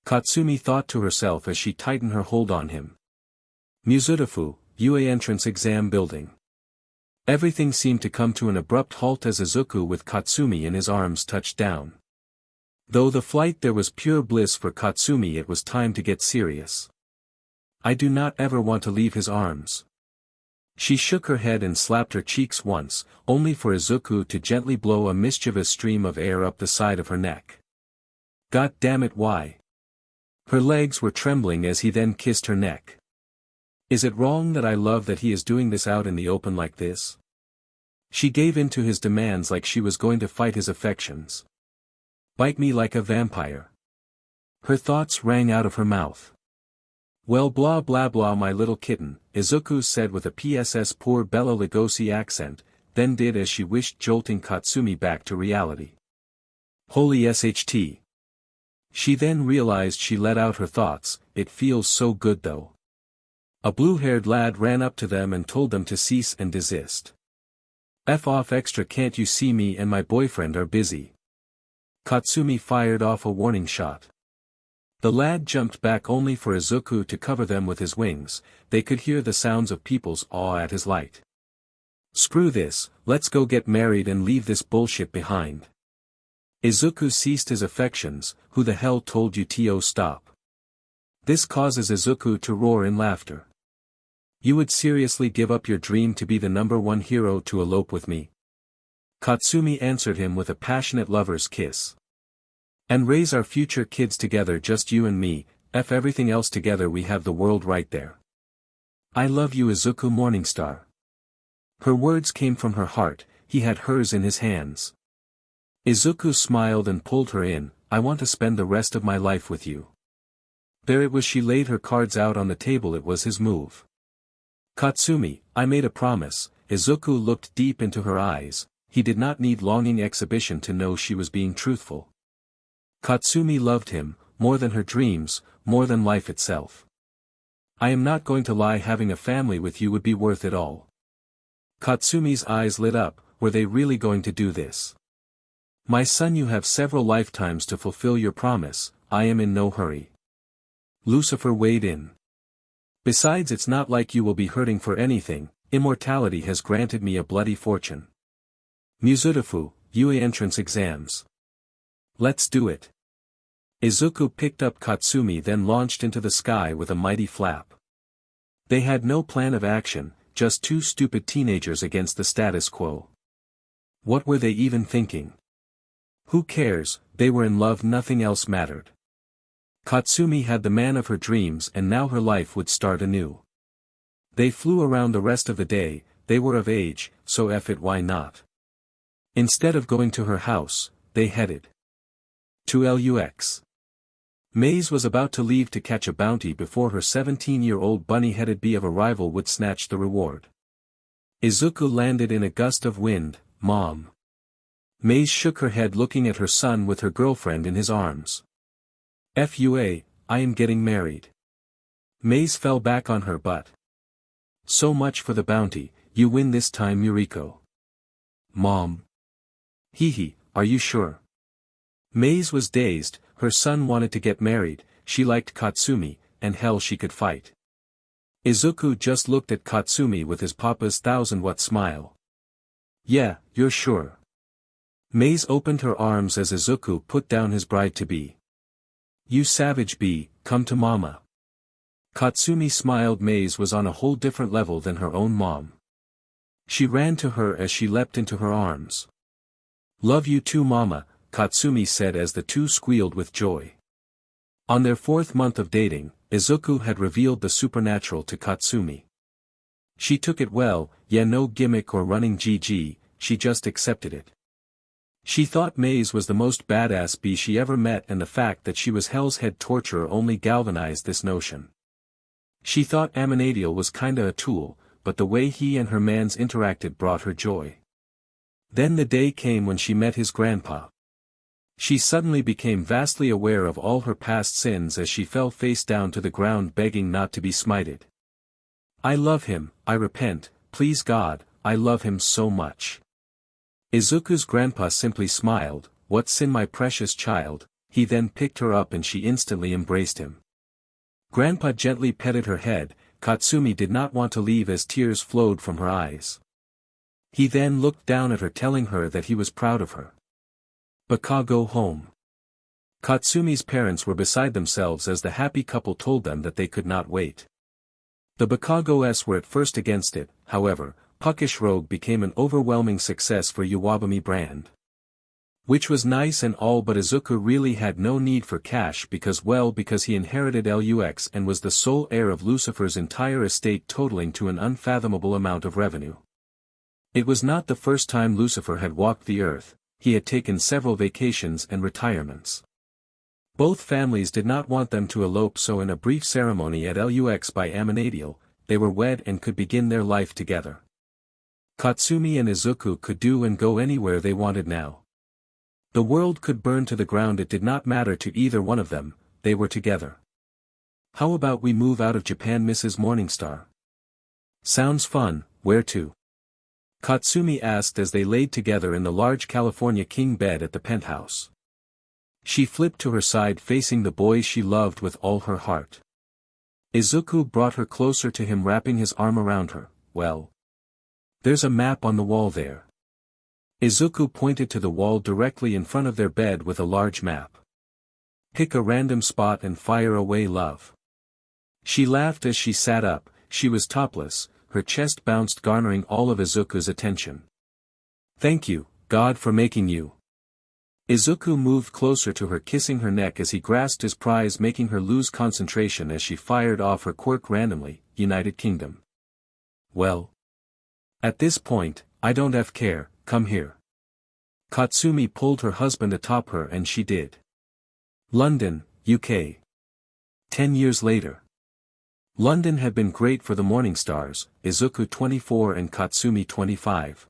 Katsumi thought to herself as she tightened her hold on him. Musudafu, UA entrance exam building. Everything seemed to come to an abrupt halt as Izuku with Katsumi in his arms touched down. Though the flight there was pure bliss for Katsumi, it was time to get serious. I do not ever want to leave his arms. She shook her head and slapped her cheeks once, only for Izuku to gently blow a mischievous stream of air up the side of her neck. God damn it, why? Her legs were trembling as he then kissed her neck. Is it wrong that I love that he is doing this out in the open like this? She gave in to his demands like she was going to fight his affections. Bite me like a vampire. Her thoughts rang out of her mouth. Well blah blah blah my little kitten, Izuku said with a PSS poor Bella Lugosi accent, then did as she wished, jolting Katsumi back to reality. Holy SHT. She then realized she let out her thoughts, it feels so good though. A blue-haired lad ran up to them and told them to cease and desist. F off extra, can't you see me and my boyfriend are busy? Katsumi fired off a warning shot. The lad jumped back only for Izuku to cover them with his wings. They could hear the sounds of people's awe at his light. Screw this, let's go get married and leave this bullshit behind. Izuku ceased his affections. Who the hell told you to stop? This causes Izuku to roar in laughter. You would seriously give up your dream to be the #1 hero to elope with me? Katsumi answered him with a passionate lover's kiss. And raise our future kids together, just you and me, F everything else together, we have the world right there. I love you Izuku Morningstar. Her words came from her heart, he had hers in his hands. Izuku smiled and pulled her in. I want to spend the rest of my life with you. There it was, she laid her cards out on the table, it was his move. Katsumi, I made a promise. Izuku looked deep into her eyes. He did not need longing exhibition to know she was being truthful. Katsumi loved him, more than her dreams, more than life itself. I am not going to lie, having a family with you would be worth it all. Katsumi's eyes lit up. Were they really going to do this? My son, you have several lifetimes to fulfill your promise. I am in no hurry. Lucifer weighed in. Besides, it's not like you will be hurting for anything. Immortality has granted me a bloody fortune. Musutifu, Yui entrance exams. Let's do it. Izuku picked up Katsumi, then launched into the sky with a mighty flap. They had no plan of action, just two stupid teenagers against the status quo. What were they even thinking? Who cares, they were in love, nothing else mattered. Katsumi had the man of her dreams and now her life would start anew. They flew around the rest of the day. They were of age, so F it, why not? Instead of going to her house, they headed to LUX. Maze was about to leave to catch a bounty before her 17-year-old bunny-headed bee of a rival would snatch the reward. Izuku landed in a gust of wind. Mom. Maze shook her head, looking at her son with her girlfriend in his arms. FUA, I am getting married. Maze fell back on her butt. So much for the bounty, you win this time Yuriko. Mom. Hee, are you sure? Maze was dazed, her son wanted to get married, she liked Katsumi, and hell, she could fight. Izuku just looked at Katsumi with his papa's 1000-watt smile. Yeah, you're sure. Maze opened her arms as Izuku put down his bride-to-be. You savage bee, come to mama. Katsumi smiled. Maze was on a whole different level than her own mom. She ran to her as she leapt into her arms. Love you too mama, Katsumi said as the two squealed with joy. On their 4th month of dating, Izuku had revealed the supernatural to Katsumi. She took it well, yeah, no gimmick or running GG, she just accepted it. She thought Maze was the most badass bee she ever met, and the fact that she was Hell's Head torturer only galvanized this notion. She thought Aminadiel was kinda a tool, but the way he and her mans interacted brought her joy. Then the day came when she met his grandpa. She suddenly became vastly aware of all her past sins as she fell face down to the ground begging not to be smited. I love him, I repent, please God, I love him so much. Izuku's grandpa simply smiled, what sin my precious child, he then picked her up and she instantly embraced him. Grandpa gently petted her head. Katsumi did not want to leave as tears flowed from her eyes. He then looked down at her, telling her that he was proud of her. Bakugou home. Katsumi's parents were beside themselves as the happy couple told them that they could not wait. The Bakugous were at first against it, however, Puckish Rogue became an overwhelming success for Iwabumi brand. Which was nice and all, but Izuku really had no need for cash because he inherited Lux and was the sole heir of Lucifer's entire estate, totaling to an unfathomable amount of revenue. It was not the first time Lucifer had walked the earth, he had taken several vacations and retirements. Both families did not want them to elope, so in a brief ceremony at Lux by Aminadiel, they were wed and could begin their life together. Katsumi and Izuku could do and go anywhere they wanted now. The world could burn to the ground, it did not matter to either one of them, they were together. How about we move out of Japan, Mrs. Moringstar? Sounds fun, where to? Katsumi asked as they laid together in the large California king bed at the penthouse. She flipped to her side, facing the boy she loved with all her heart. Izuku brought her closer to him, wrapping his arm around her. Well, there's a map on the wall there. Izuku pointed to the wall directly in front of their bed with a large map. Pick a random spot and fire away, love. She laughed as she sat up. She was topless, her chest bounced, garnering all of Izuku's attention. Thank you, God, for making you. Izuku moved closer to her, kissing her neck as he grasped his prize, making her lose concentration as she fired off her quirk randomly. United Kingdom. Well, at this point, I don't care, come here. Katsumi pulled her husband atop her and she did. London, UK. 10 years later. London had been great for the Morningstars, Izuku 24 and Katsumi 25.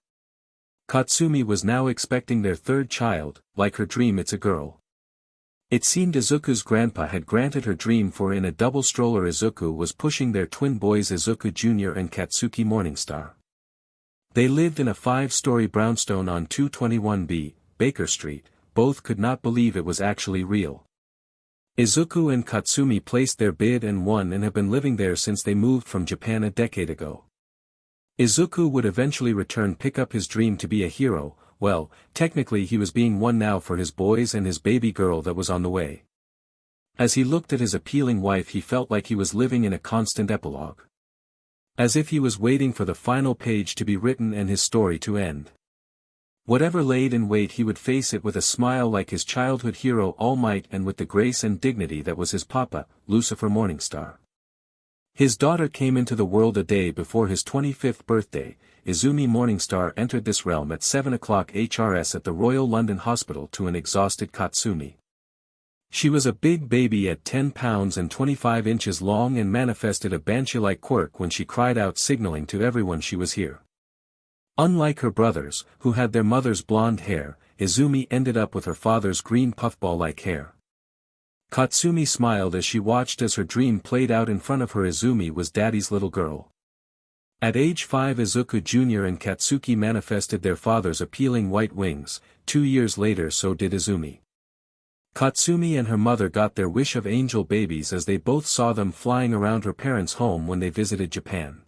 Katsumi was now expecting their third child, like her dream, it's a girl. It seemed Izuku's grandpa had granted her dream, for in a double stroller Izuku was pushing their twin boys Izuku Jr. and Katsuki Morningstar. They lived in a 5-story brownstone on 221B, Baker Street. Both could not believe it was actually real. Izuku and Katsumi placed their bid and won, and have been living there since they moved from Japan a decade ago. Izuku would eventually return, pick up his dream to be a hero. Well, technically he was being one now for his boys and his baby girl that was on the way. As he looked at his appealing wife, he felt like he was living in a constant epilogue. As if he was waiting for the final page to be written and his story to end. Whatever laid in wait, he would face it with a smile like his childhood hero All Might, and with the grace and dignity that was his papa, Lucifer Morningstar. His daughter came into the world a day before his 25th birthday. Izumi Morningstar entered this realm at 7 o'clock HRS at the Royal London Hospital to an exhausted Katsumi. She was a big baby at 10 pounds and 25 inches long, and manifested a banshee-like quirk when she cried out, signaling to everyone she was here. Unlike her brothers, who had their mother's blonde hair, Izumi ended up with her father's green puffball-like hair. Katsumi smiled as she watched as her dream played out in front of her. Izumi was daddy's little girl. At age 5, Izuku Jr. and Katsuki manifested their father's appealing white wings. 2 years later, so did Izumi. Katsumi and her mother got their wish of angel babies as they both saw them flying around her parents' home when they visited Japan.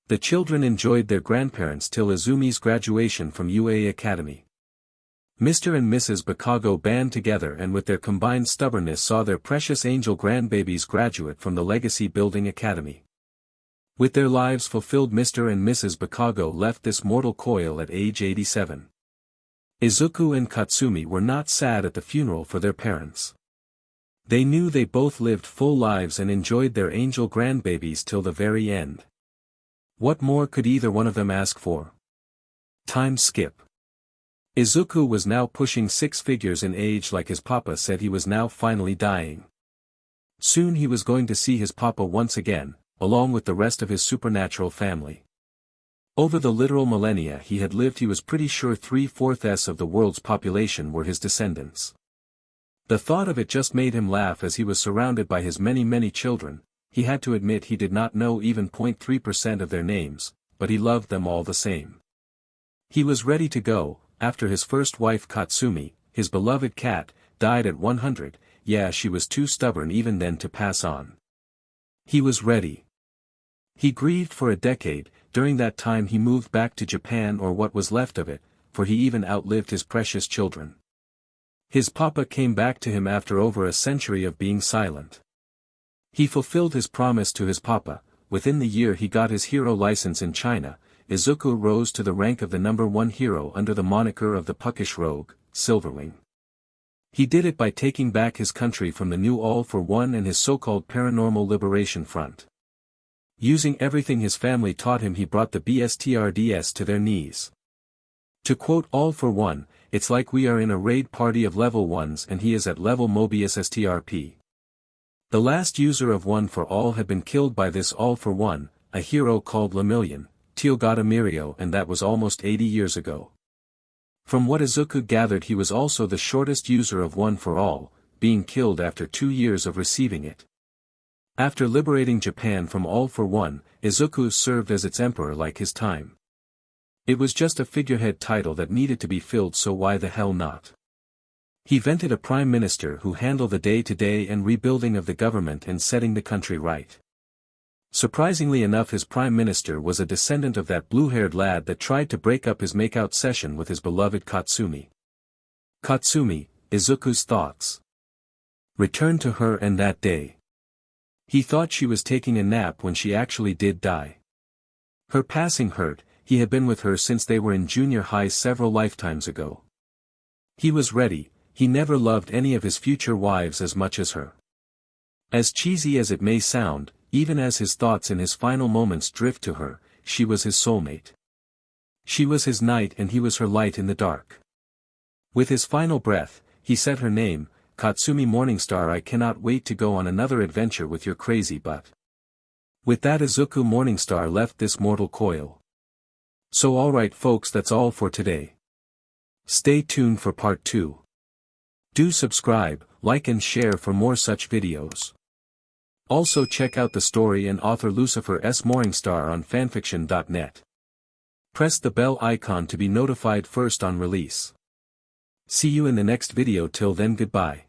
The children enjoyed their grandparents till Izumi's graduation from UA Academy. Mr. and Mrs. Bakugos band together and with their combined stubbornness saw their precious angel grandbabies graduate from the Legacy Building Academy. With their lives fulfilled, Mr. and Mrs. Bakugos left this mortal coil at age 87. Izuku and Katsumi were not sad at the funeral for their parents. They knew they both lived full lives and enjoyed their angel grandbabies till the very end. What more could either one of them ask for? Time skip. Izuku was now pushing 6 figures in age. Like his papa said, he was now finally dying. Soon he was going to see his papa once again, along with the rest of his supernatural family. Over the literal millennia he had lived, he was pretty sure 3/4 of the world's population were his descendants. The thought of it just made him laugh as he was surrounded by his many children. He had to admit he did not know even 0.3% of their names, but he loved them all the same. He was ready to go, after his first wife Katsumi, his beloved cat, died at 100, yeah, she was too stubborn even then to pass on. He was ready. He grieved for a decade. During that time he moved back to Japan, or what was left of it, for he even outlived his precious children. His papa came back to him after over a century of being silent. He fulfilled his promise to his papa. Within the year he got his hero license in China. Izuku rose to the rank of the #1 hero under the moniker of the Puckish Rogue. Silverwing. He did it by taking back his country from the new All for One and his so-called Paranormal Liberation Front. Using everything his family taught him, he brought the BSTRDS to their knees. To quote All for One, "It's like we are in a raid party of level 1s and he is at level Mobius STRP." The last user of One for All had been killed by this All for One, a hero called Lemillion, Togata Mirio, and that was almost 80 years ago. From what Izuku gathered, he was also the shortest user of One for All, being killed after 2 years of receiving it. After liberating Japan from All for One, Izuku served as its emperor like his time. It was just a figurehead title that needed to be filled, so why the hell not? He vented a prime minister who handled the day-to-day and rebuilding of the government and setting the country right. Surprisingly enough, his prime minister was a descendant of that blue-haired lad that tried to break up his makeout session with his beloved Katsumi. Katsumi, Izuku's thoughts returned to her, and that day. He thought she was taking a nap when she actually did die. Her passing hurt. He had been with her since they were in junior high several lifetimes ago. He was ready. He never loved any of his future wives as much as her. As cheesy as it may sound, even as his thoughts in his final moments drift to her, she was his soulmate. She was his night and he was her light in the dark. With his final breath, he said her name, "Katsumi Morningstar, I cannot wait to go on another adventure with your crazy butt." With that, Izuku Morningstar left this mortal coil. So alright folks, that's all for today. Stay tuned for part 2. Do subscribe, like and share for more such videos. Also check out the story and author Lucifer S. Moringstar on fanfiction.net. Press the bell icon to be notified first on release. See you in the next video. Till then, goodbye.